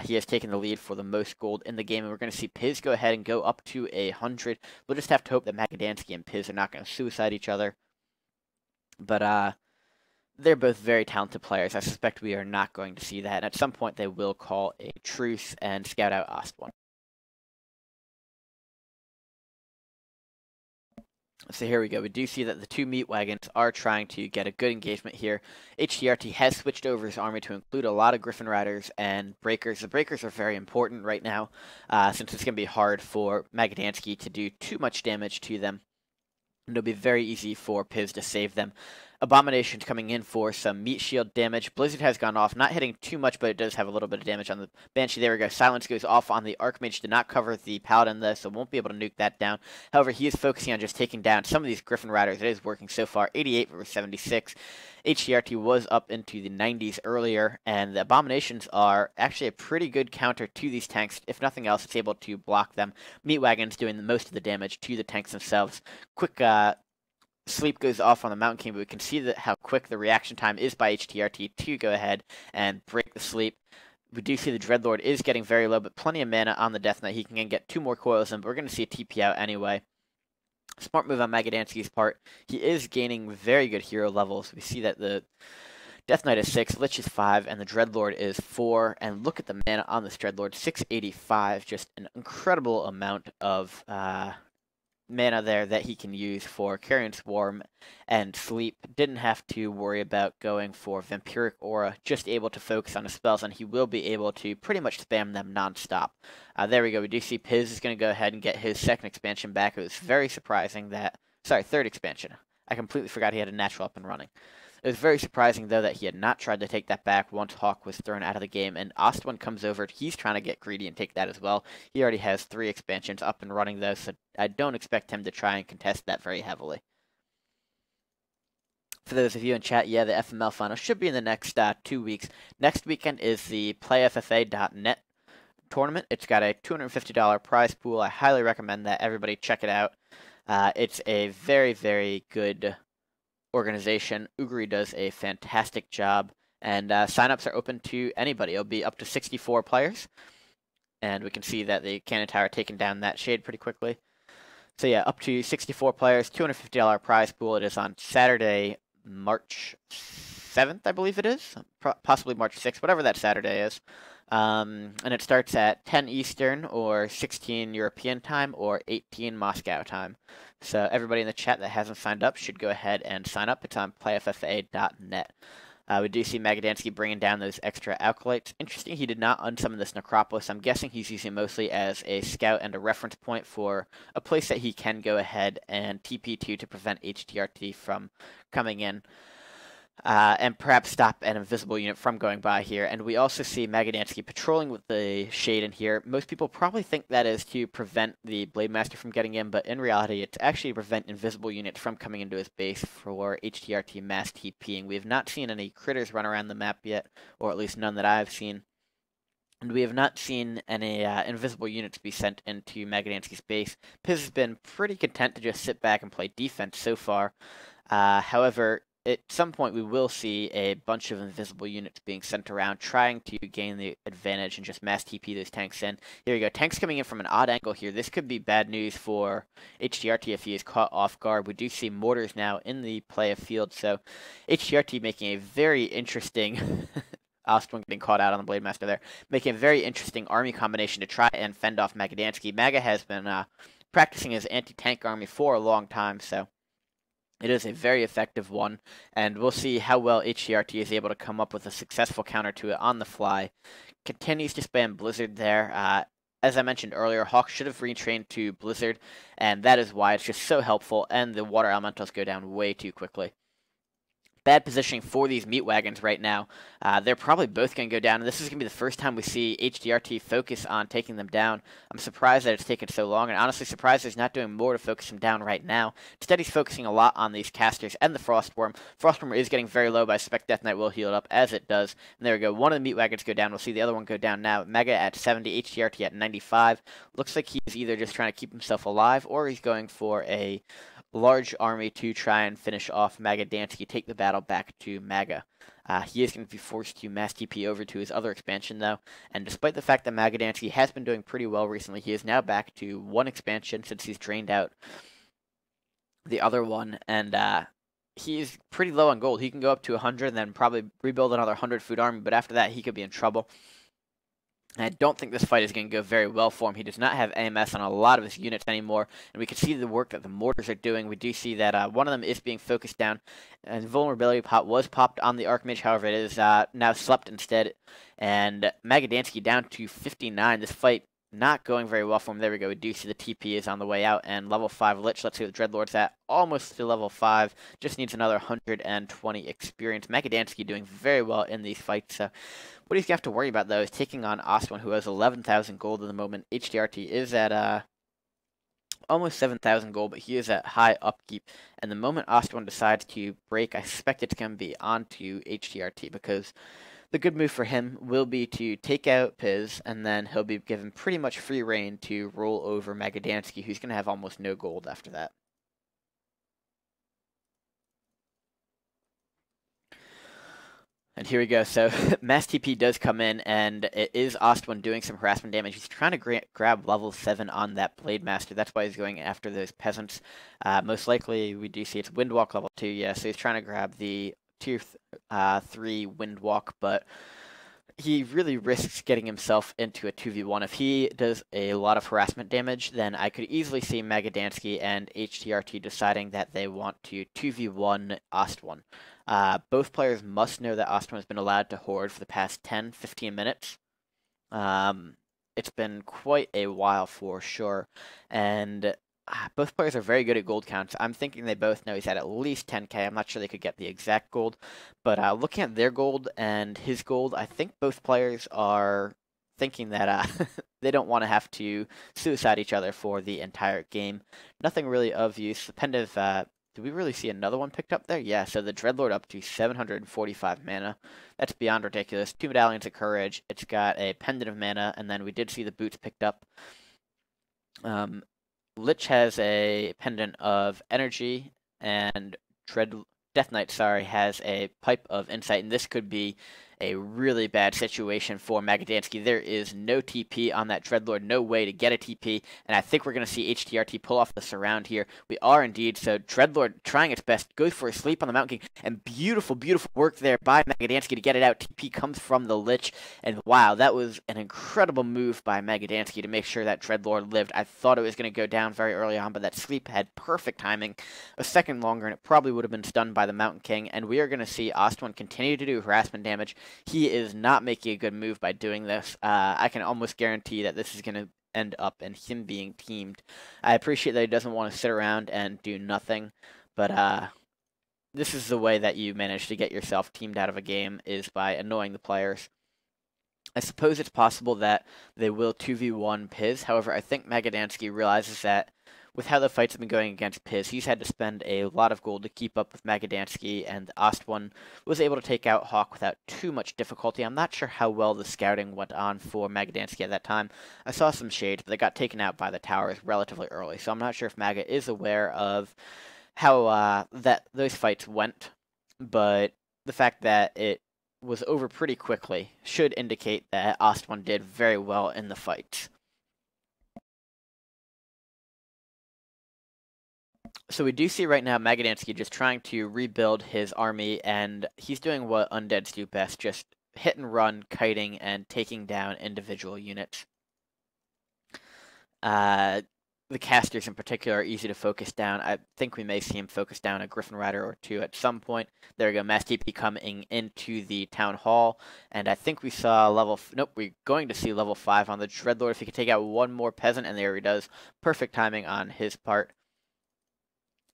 He has taken the lead for the most gold in the game, and we're going to see Piz go ahead and go up to 100. We'll just have to hope that MagadDanky and Piz are not going to suicide each other. But they're both very talented players. I suspect we are not going to see that, and at some point they will call a truce and scout out Ostone. So here we go. We do see that the two meat wagons are trying to get a good engagement here. Htrt has switched over his army to include a lot of Griffin Riders and Breakers. The Breakers are very important right now, since it's going to be hard for MagadDanky to do too much damage to them. And it'll be very easy for Piz to save them. Abomination's coming in for some meat shield damage. Blizzard has gone off, not hitting too much, but it does have a little bit of damage on the Banshee. There we go. Silence goes off on the Archmage. Did not cover the Paladin though, so won't be able to nuke that down. However, he is focusing on just taking down some of these Griffin Riders. It is working so far. 88 over 76. Htrt was up into the 90s earlier, and the Abominations are actually a pretty good counter to these tanks. If nothing else, it's able to block them. Meat Wagon's doing most of the damage to the tanks themselves. Quick sleep goes off on the Mountain King, but we can see that how quick the reaction time is by Htrt to go ahead and break the sleep. We do see the Dreadlord is getting very low, but plenty of mana on the Death Knight. He can get 2 more coils in, but we're going to see a TP out anyway. Smart move on MagadDanky's part. He is gaining very good hero levels. We see that the Death Knight is 6, Lich is 5, and the Dreadlord is 4. And look at the mana on this Dreadlord, 685. Just an incredible amount of mana there that he can use for Carrion Swarm and Sleep. Didn't have to worry about going for Vampiric Aura, just able to focus on his spells, and he will be able to pretty much spam them non-stop. There we go. We do see Piz is going to go ahead and get his second expansion back. It was very surprising that... Sorry, third expansion. I completely forgot he had a natural up and running. It was very surprising, though, that he had not tried to take that back once Hawk was thrown out of the game, and Ostone comes over. He's trying to get greedy and take that as well. He already has 3 expansions up and running, though, so I don't expect him to try and contest that very heavily. For those of you in chat, yeah, the FML final should be in the next 2 weeks. Next weekend is the playffa.net tournament. It's got a $250 prize pool. I highly recommend that everybody check it out. It's a very, very good organization. Uguri does a fantastic job, and signups are open to anybody. It'll be up to 64 players, and we can see that the Cannon Tower taking down that shade pretty quickly. So yeah, up to 64 players, $250 prize pool. It is on Saturday, March 7th, I believe it is, possibly March 6th, whatever that Saturday is. And it starts at 10 Eastern, or 16 European time, or 18 Moscow time. So everybody in the chat that hasn't signed up should go ahead and sign up. It's on playffa.net. We do see MagadDanky bringing down those extra acolytes. Interesting, he did not unsummon this Necropolis. I'm guessing he's using mostly as a scout and a reference point for a place that he can go ahead and TP to prevent Htrt from coming in. And perhaps stop an invisible unit from going by here. And we also see MagadDanky patrolling with the shade in here. Most people probably think that is to prevent the Blade Master from getting in, but in reality, it's actually to prevent invisible units from coming into his base for Htrt mass TPing. We have not seen any critters run around the map yet, or at least none that I've seen. And we have not seen any invisible units be sent into MagadDanky's base. Piz has been pretty content to just sit back and play defense so far. However, at some point we will see a bunch of invisible units being sent around, trying to gain the advantage and just mass TP those tanks in. Here we go. Tanks coming in from an odd angle here. This could be bad news for Htrt if he is caught off guard. We do see mortars now in the play of field, so Htrt making a very interesting... Ostone getting caught out on the Blade Master there. Making a very interesting army combination to try and fend off MagadDanky. Maga has been practicing his anti-tank army for a long time, so... It is a very effective one, and we'll see how well Htrt is able to come up with a successful counter to it on the fly. Continues to spam Blizzard there. As I mentioned earlier, Hawk should have retrained to Blizzard, and that is why it's just so helpful, and the Water Elementals go down way too quickly. Bad positioning for these meat wagons right now. They're probably both going to go down, and this is going to be the first time we see Htrt focus on taking them down. I'm surprised that it's taken so long, and honestly surprised he's not doing more to focus them down right now. Instead, he's focusing a lot on these casters and the Frostworm. Frostworm is getting very low, but I suspect Death Knight will heal it up as it does. And there we go. One of the meat wagons go down. We'll see the other one go down now. Maga at 70, Htrt at 95. Looks like he's either just trying to keep himself alive, or he's going for a large army to try and finish off MagadDanky, take the battle back to Maga. He is going to be forced to mass TP over to his other expansion, though, and despite the fact that MagadDanky has been doing pretty well recently, he is now back to 1 expansion since he's drained out the other one, and he's pretty low on gold. He can go up to 100 and then probably rebuild another 100 food army, but after that, he could be in trouble. I don't think this fight is going to go very well for him. He does not have AMS on a lot of his units anymore, and we can see the work that the mortars are doing. We do see that one of them is being focused down, and vulnerability pot was popped on the Archmage. However, it is now slept instead, and MagadDanky down to 59. This fight not going very well for him. There we go. We do see the TP is on the way out, and level 5 Lich. Let's see what Dreadlord's at. Almost to level 5. Just needs another 120 experience. MagadDanky doing very well in these fights. So what he's got to worry about, though, is taking on Ostone, who has 11,000 gold at the moment. Htrt is at almost 7,000 gold, but he is at high upkeep. And the moment Ostone decides to break, I suspect it's going to be onto Htrt, because the good move for him will be to take out Piz, and then he'll be given pretty much free reign to roll over MagadDanky, who's going to have almost no gold after that. And here we go. So Mass TP does come in, and it is Ostone doing some harassment damage. He's trying to grab level 7 on that Blade Master. That's why he's going after those peasants. Most likely, we do see it's Windwalk level 2. Yeah, so he's trying to grab the tier 3 Windwalk, but he really risks getting himself into a 2v1. If he does a lot of harassment damage, then I could easily see MagadDanky and Htrt deciding that they want to 2v1 Ostone. Both players must know that Ostone has been allowed to hoard for the past 10-15 minutes. It's been quite a while for sure, and both players are very good at gold counts. I'm thinking they both know he's at least 10k. I'm not sure they could get the exact gold, but looking at their gold and his gold, I think both players are thinking that they don't want to have to suicide each other for the entire game. Nothing really of use. The Pendiv, did we really see another one picked up there? Yeah, so the Dreadlord up to 745 mana. That's beyond ridiculous. 2 medallions of courage. It's got a pendant of mana, and then we did see the boots picked up. Lich has a pendant of energy, and Death Knight, has a pipe of insight, and this could be a really bad situation for MagadDanky. There is no TP on that Dreadlord, no way to get a TP, and I think we're going to see Htrt pull off the surround here. We are indeed, so Dreadlord trying its best, goes for a sleep on the Mountain King, and beautiful, beautiful work there by MagadDanky to get it out. TP comes from the Lich, and wow, that was an incredible move by MagadDanky to make sure that Dreadlord lived. I thought it was going to go down very early on, but that sleep had perfect timing. A second longer, and it probably would have been stunned by the Mountain King, and we are going to see Ostone continue to do harassment damage. He is not making a good move by doing this. I can almost guarantee that this is going to end up in him being teamed. I appreciate that he doesn't want to sit around and do nothing, but this is the way that you manage to get yourself teamed out of a game, is by annoying the players. I suppose it's possible that they will 2v1 Piz. However, I think MagadDanky realizes that with how the fights have been going against Piz, he's had to spend a lot of gold to keep up with MagadDanky, and Ostone was able to take out Hawk without too much difficulty. I'm not sure how well the scouting went on for MagadDanky at that time. I saw some shades, but they got taken out by the towers relatively early, so I'm not sure if Maga is aware of how that those fights went, but the fact that it was over pretty quickly should indicate that Ostone did very well in the fight. So we do see right now MagadDanky just trying to rebuild his army, and he's doing what undeads do best, just hit and run, kiting, and taking down individual units. The casters in particular are easy to focus down. I think we may see him focus down a Griffin Rider or two at some point. There we go, Mass TP coming into the Town Hall, and I think we saw nope, we're going to see level 5 on the Dreadlord. If he could take out one more peasant, and there he does. Perfect timing on his part.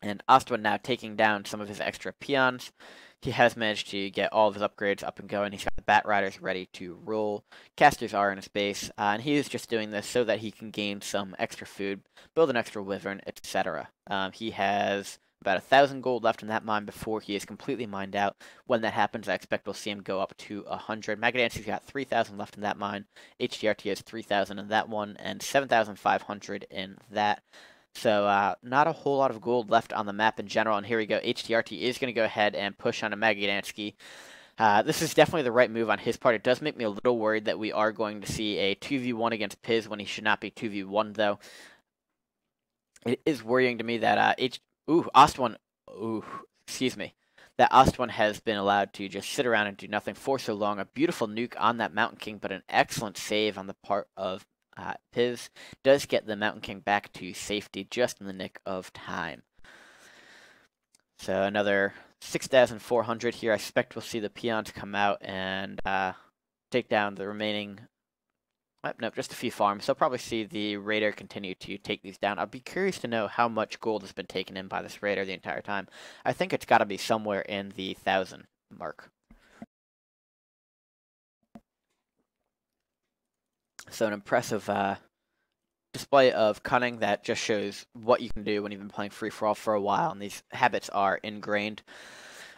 And Ostone now taking down some of his extra peons. He has managed to get all of his upgrades up and going. He's got the Bat Riders ready to roll. Casters are in his base, and he is just doing this so that he can gain some extra food, build an extra wyvern, etc. He has about 1,000 gold left in that mine before he is completely mined out. When that happens, I expect we'll see him go up to 100. MagadDanky's got 3,000 left in that mine. Htrt has 3,000 in that one, and 7,500 in that. So not a whole lot of gold left on the map in general, and here we go. Htrt is going to go ahead and push on a MagadDanky. This is definitely the right move on his part. It does make me a little worried that we are going to see a 2v1 against Piz when he should not be 2v1, though. It is worrying to me that Ostone, excuse me. that Ostone has been allowed to just sit around and do nothing for so long. A beautiful nuke on that Mountain King, but an excellent save on the part of Piz does get the Mountain King back to safety just in the nick of time. So another 6,400 here. I expect we'll see the peons come out and take down the remaining. Nope, just a few farms. So I'll probably see the raider continue to take these down. I'd be curious to know how much gold has been taken in by this raider the entire time. I think it's got to be somewhere in the 1,000 mark. So an impressive display of cunning that just shows what you can do when you've been playing free-for-all for a while, and these habits are ingrained.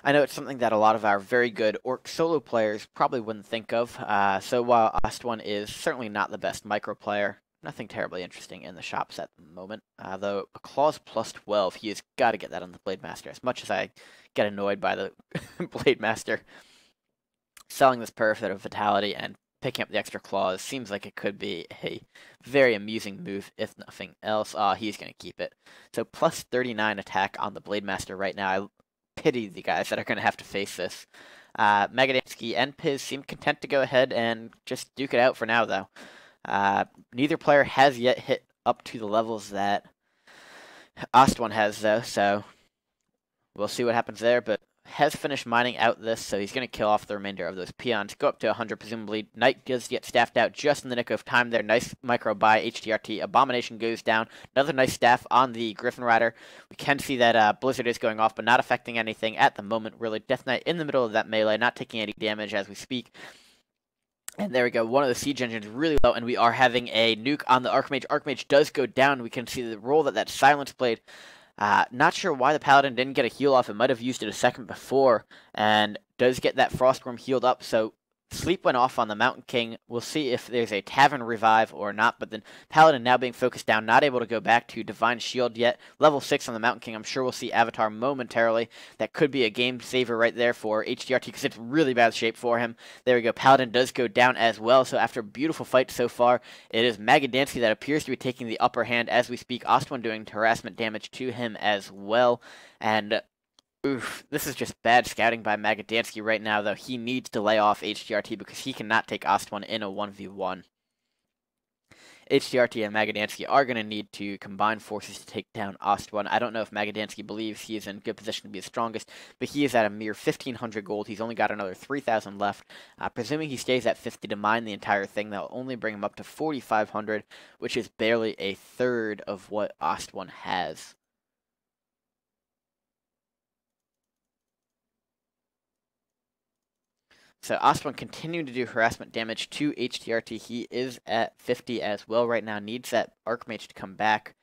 I know it's something that a lot of our very good Orc solo players probably wouldn't think of. So while Ostone is certainly not the best micro player, nothing terribly interesting in the shops at the moment. Though a claws plus 12, he has got to get that on the Blade Master. As much as I get annoyed by the Blade Master selling this perfect of Vitality and picking up the extra claws, seems like it could be a very amusing move, if nothing else. He's going to keep it. So plus 39 attack on the Blade Master right now. I pity the guys that are going to have to face this. MagadDanky and Piz seem content to go ahead and just duke it out for now, though. Neither player has yet hit up to the levels that Ostone has, though, so we'll see what happens there, but has finished mining out this, so he's going to kill off the remainder of those peons. Go up to 100, presumably. Knight does get staffed out just in the nick of time there. Nice micro by Htrt. Abomination goes down. Another nice staff on the Griffin Rider. We can see that Blizzard is going off, but not affecting anything at the moment, really. Death Knight in the middle of that melee, not taking any damage as we speak. And there we go. One of the siege engines really low, and we are having a nuke on the Archmage. Archmage does go down. We can see the role that silence played. Not sure why the Paladin didn't get a heal off. It might have used it a second before, and does get that Frostworm healed up. So sleep went off on the Mountain King. We'll see if there's a Tavern revive or not, but then Paladin now being focused down, not able to go back to Divine Shield yet. Level 6 on the Mountain King. I'm sure we'll see Avatar momentarily. That could be a game saver right there for Htrt because it's really bad shape for him. There we go. Paladin does go down as well. So after a beautiful fight so far, it is MagadDanky that appears to be taking the upper hand as we speak. Ostone doing harassment damage to him as well. And oof, this is just bad scouting by MagadDanky right now, though. He needs to lay off Htrt because he cannot take Ostone in a 1v1. Htrt and MagadDanky are going to need to combine forces to take down Ostone. I don't know if MagadDanky believes he is in good position to be the strongest, but he is at a mere 1,500 gold. He's only got another 3,000 left. Presuming he stays at 50 to mine the entire thing, that'll only bring him up to 4,500, which is barely a third of what Ostone has. So Ostone continuing to do harassment damage to Htrt. He is at 50 as well right now. Needs that Archmage to come back.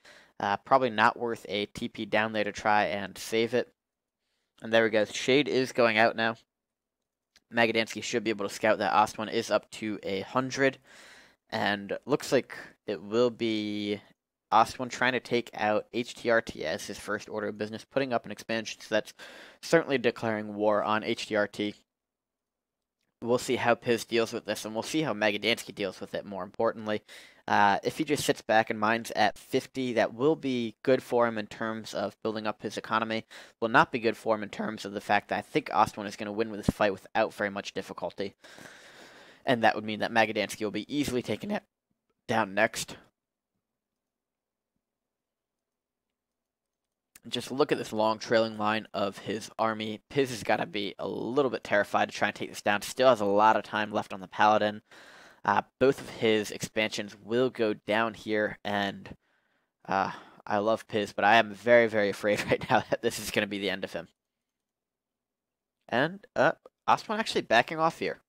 Probably not worth a TP down there to try and save it. And there we go. Shade is going out now. MagadDanky should be able to scout that Ostone is up to 100. And looks like it will be Ostone trying to take out Htrt as his first order of business, putting up an expansion. So that's certainly declaring war on Htrt. We'll see how Piz deals with this, and we'll see how MagadDanky deals with it, more importantly. If he just sits back and mines at 50, that will be good for him in terms of building up his economy. Will not be good for him in terms of the fact that I think Ostone is going to win with this fight without very much difficulty. And that would mean that MagadDanky will be easily taken down next. Just look at this long trailing line of his army. Piz has got to be a little bit terrified to try and take this down. Still has a lot of time left on the Paladin. Both of his expansions will go down here, and I love Piz, but I am very, very afraid right now that this is going to be the end of him. And Ostone actually backing off here.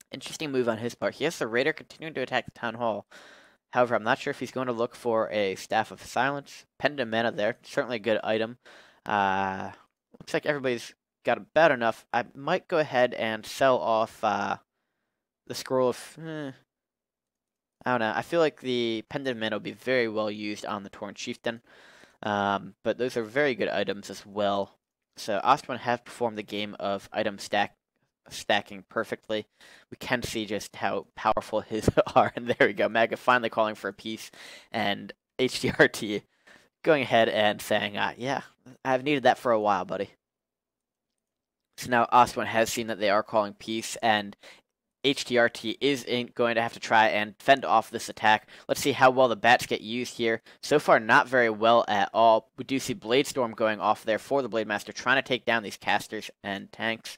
Interesting move on his part. He has the Raider continuing to attack the Town Hall. However, I'm not sure if he's going to look for a Staff of Silence. Pendant Mana there. Certainly a good item. Looks like everybody's got about enough. I might go ahead and sell off the Scroll of... I don't know. I feel like the Pendant Mana will be very well used on the Torrent Chieftain. But those are very good items as well. So Ostone has performed the game of item stacking perfectly. We can see just how powerful his are, and there we go. Maga finally calling for a peace, and Htrt going ahead and saying, yeah, I've needed that for a while, buddy. So now Ostone has seen that they are calling peace, and HTRT is going to have to try and fend off this attack. Let's see how well the bats get used here. So far, not very well at all. We do see Blade Storm going off there for the Blade Master, trying to take down these casters and tanks.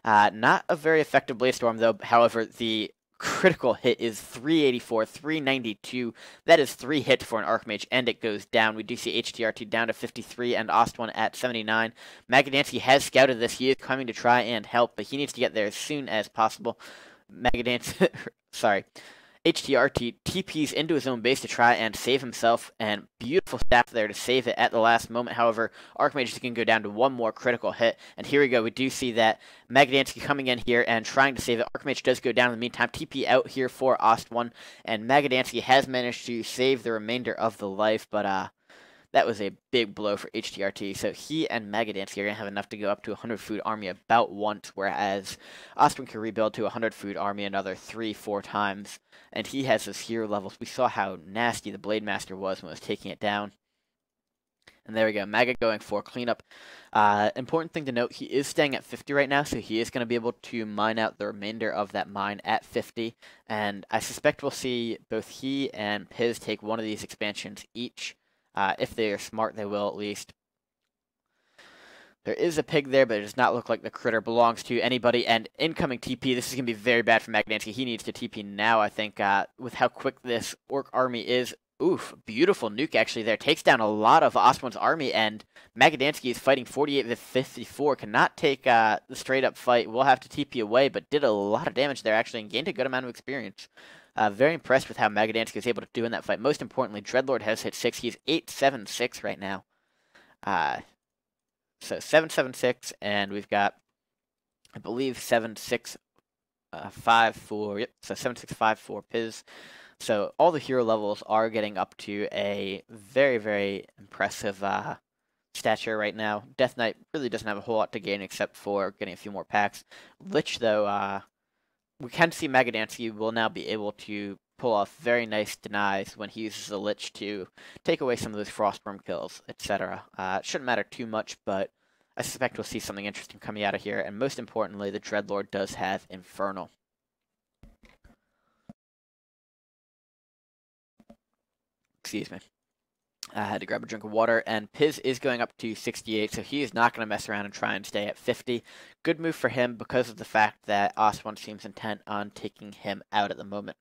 Not a very effective Blade Storm, though. However, the critical hit is 384, 392. That is 3 hits for an Archmage, and it goes down. We do see HTRT down to 53 and Ostone at 79. MagadDanky has scouted this. He is coming to try and help, but he needs to get there as soon as possible. HTRT TPs into his own base to try and save himself, and beautiful staff there to save it at the last moment. However, Archmage can go down to one more critical hit, and here we go. We do see that MagadDanky coming in here and trying to save it. Archmage does go down in the meantime. TP out here for Ostone, and MagadDanky has managed to save the remainder of the life, but that was a big blow for HTRT. So he and MagadDanky are going to have enough to go up to 100 food army about once, whereas Ostone can rebuild to 100 food army another 3-4 times. And he has those hero levels. We saw how nasty the Blade Master was when it was taking it down. And there we go, Maga going for cleanup. Important thing to note, he is staying at 50 right now, so he is going to be able to mine out the remainder of that mine at 50. And I suspect we'll see both he and Piz take one of these expansions each. If they are smart, they will at least. There is a pig there, but it does not look like the critter belongs to anybody. And incoming TP, this is going to be very bad for MagadDanky. He needs to TP now, I think, with how quick this Orc army is. Oof, beautiful nuke actually there. Takes down a lot of Ostone's army, and MagadDanky is fighting 48 to 54. Cannot take the straight-up fight. Will have to TP away, but did a lot of damage there actually and gained a good amount of experience. Very impressed with how MagadDanky was able to do in that fight. Most importantly, Dreadlord has hit 6. He's 876 right now. So 776, and we've got, I believe, 765 for, yep, so 765 for Piz. So all the hero levels are getting up to a very, very impressive stature right now. Death Knight really doesn't have a whole lot to gain except for getting a few more packs. Lich, though, we can see MagadDanky will now be able to pull off very nice denies when he uses the Lich to take away some of those Frostworm kills, etc. It shouldn't matter too much, but I suspect we'll see something interesting coming out of here. And most importantly, the Dreadlord does have Infernal. Excuse me. I had to grab a drink of water, and Piz is going up to 68, so he is not going to mess around and try and stay at 50. Good move for him because of the fact that Ostone seems intent on taking him out at the moment.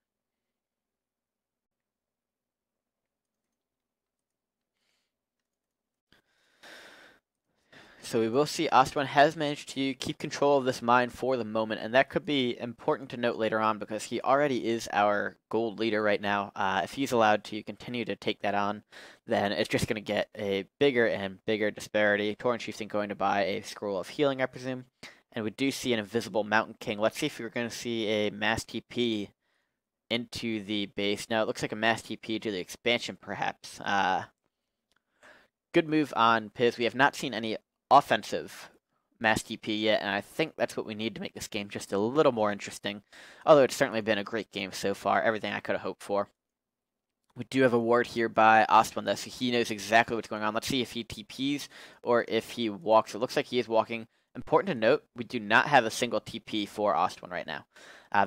So we will see Ostone has managed to keep control of this mine for the moment, and that could be important to note later on because he already is our gold leader right now. If he's allowed to continue to take that on, then it's just going to get a bigger and bigger disparity. Tauren Chieftain going to buy a Scroll of Healing, I presume. And we do see an Invisible Mountain King. Let's see if we're going to see a mass TP into the base. Now, it looks like a mass TP to the expansion, perhaps. Good move on Piz. We have not seen any offensive mass TP yet, and I think that's what we need to make this game just a little more interesting. Although it's certainly been a great game so far, everything I could have hoped for. We do have a ward here by Ostone, though, so he knows exactly what's going on. Let's see if he TPs or if he walks. It looks like he is walking. Important to note, we do not have a single TP for Ostone right now.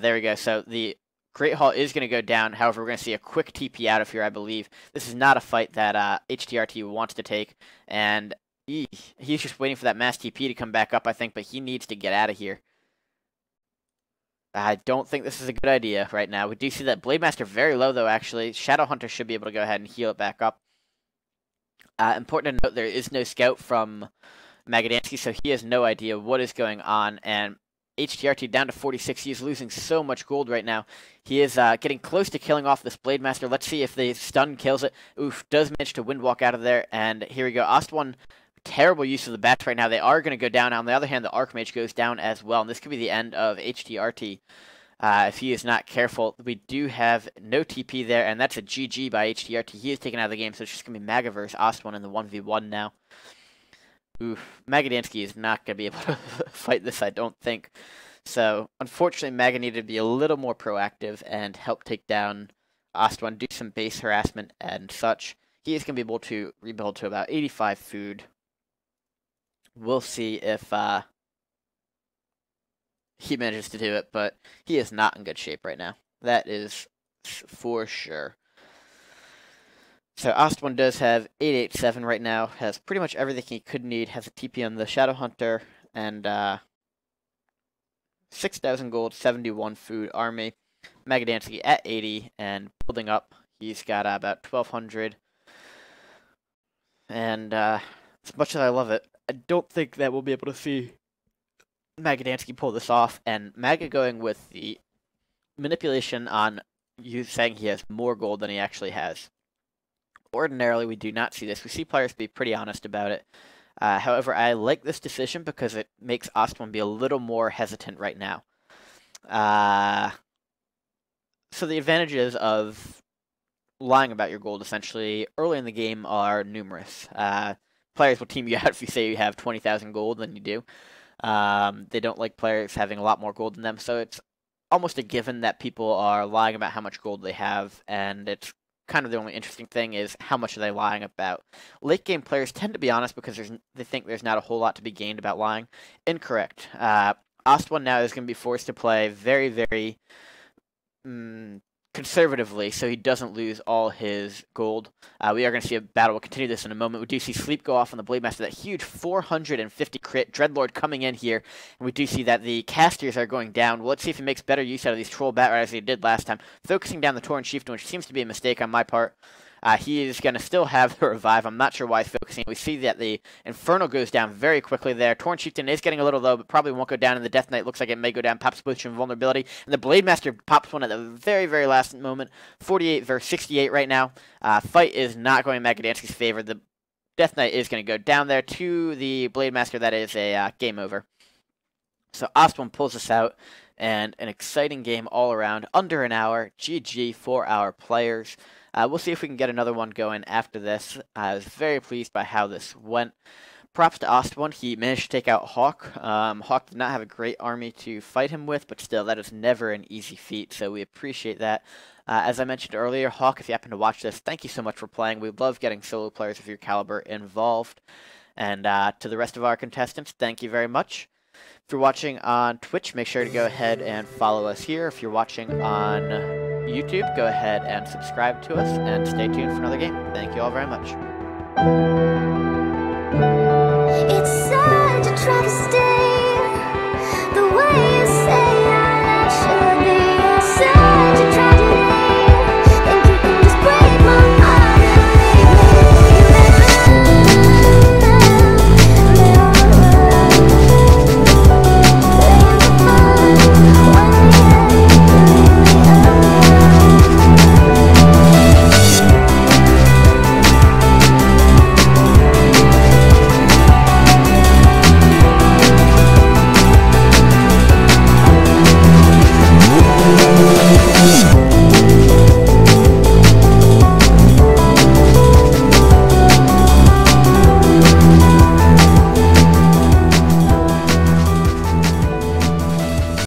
There we go. So the Great Hall is going to go down. However, we're going to see a quick TP out of here, I believe. This is not a fight that HTRT wants to take, and he's just waiting for that mass TP to come back up, I think, but he needs to get out of here. I don't think this is a good idea right now. We do see that Blade Master very low, though, actually. Shadow Hunter should be able to go ahead and heal it back up. Important to note, there is no scout from MagadDanky, so he has no idea what is going on, and HTRT down to 46. He is losing so much gold right now. He is getting close to killing off this Blade Master. Let's see if the stun kills it. Oof, does manage to windwalk out of there, and here we go. Ostone, terrible use of the bats right now. They are going to go down. On the other hand, the Archmage goes down as well, and this could be the end of HTRT if he is not careful. We do have no TP there, and that's a GG by HTRT. He is taken out of the game, so it's just going to be Maga versus Ostone in the 1v1 now. Oof, MagadDanky is not going to be able to fight this, I don't think. So, unfortunately, Maga needed to be a little more proactive and help take down Ostone, do some base harassment and such. He is going to be able to rebuild to about 85 food. We'll see if he manages to do it, but he is not in good shape right now. That is for sure. So Ostone does have 887 right now, has pretty much everything he could need, has a TP on the Shadow Hunter, and 6,000 gold, 71 food army. MagadDanky at 80 and building up. He's got about 1,200. And as much as I love it, I don't think that we'll be able to see MagadDanky pull this off. And Maga going with the manipulation on you saying he has more gold than he actually has. Ordinarily, we do not see this. We see players be pretty honest about it. However, I like this decision because it makes Ostone be a little more hesitant right now. So the advantages of lying about your gold essentially early in the game are numerous. Players will team you out if you say you have 20,000 gold than you do. They don't like players having a lot more gold than them, so it's almost a given that people are lying about how much gold they have, and it's kind of the only interesting thing is how much are they lying about. Late game players tend to be honest because they think there's not a whole lot to be gained about lying. Incorrect. Ostone now is going to be forced to play very, very conservatively so he doesn't lose all his gold. We are going to see a battle. We'll continue this in a moment. We do see Sleep go off on the Blademaster. That huge 450 crit. Dreadlord coming in here. And we do see that the casters are going down. Well, let's see if he makes better use out of these troll bat riders as he did last time. Focusing down the Tauren Chieftain, which seems to be a mistake on my part. He is going to still have the revive. I'm not sure why he's focusing. We see that the Inferno goes down very quickly there. Tauren Chieftain is getting a little low, but probably won't go down. And the Death Knight looks like it may go down. Pops Potion of Vulnerability. And the Blademaster pops one at the very, very last moment. 48 versus 68 right now. Fight is not going in MagadDanky's favor. The Death Knight is going to go down there to the Blademaster. That is a game over. So Ostone pulls this out. And an exciting game all around. Under an hour. GG for our players. We'll see if we can get another one going after this. I was very pleased by how this went. Props to Ostone. He managed to take out Hawk. Hawk did not have a great army to fight him with, but still, that is never an easy feat, so we appreciate that. As I mentioned earlier, Hawk, if you happen to watch this, thank you so much for playing. We love getting solo players of your caliber involved. And to the rest of our contestants, thank you very much. If you're watching on Twitch, make sure to go ahead and follow us here. If you're watching on YouTube, go ahead and subscribe to us, and stay tuned for another game. Thank you all very much.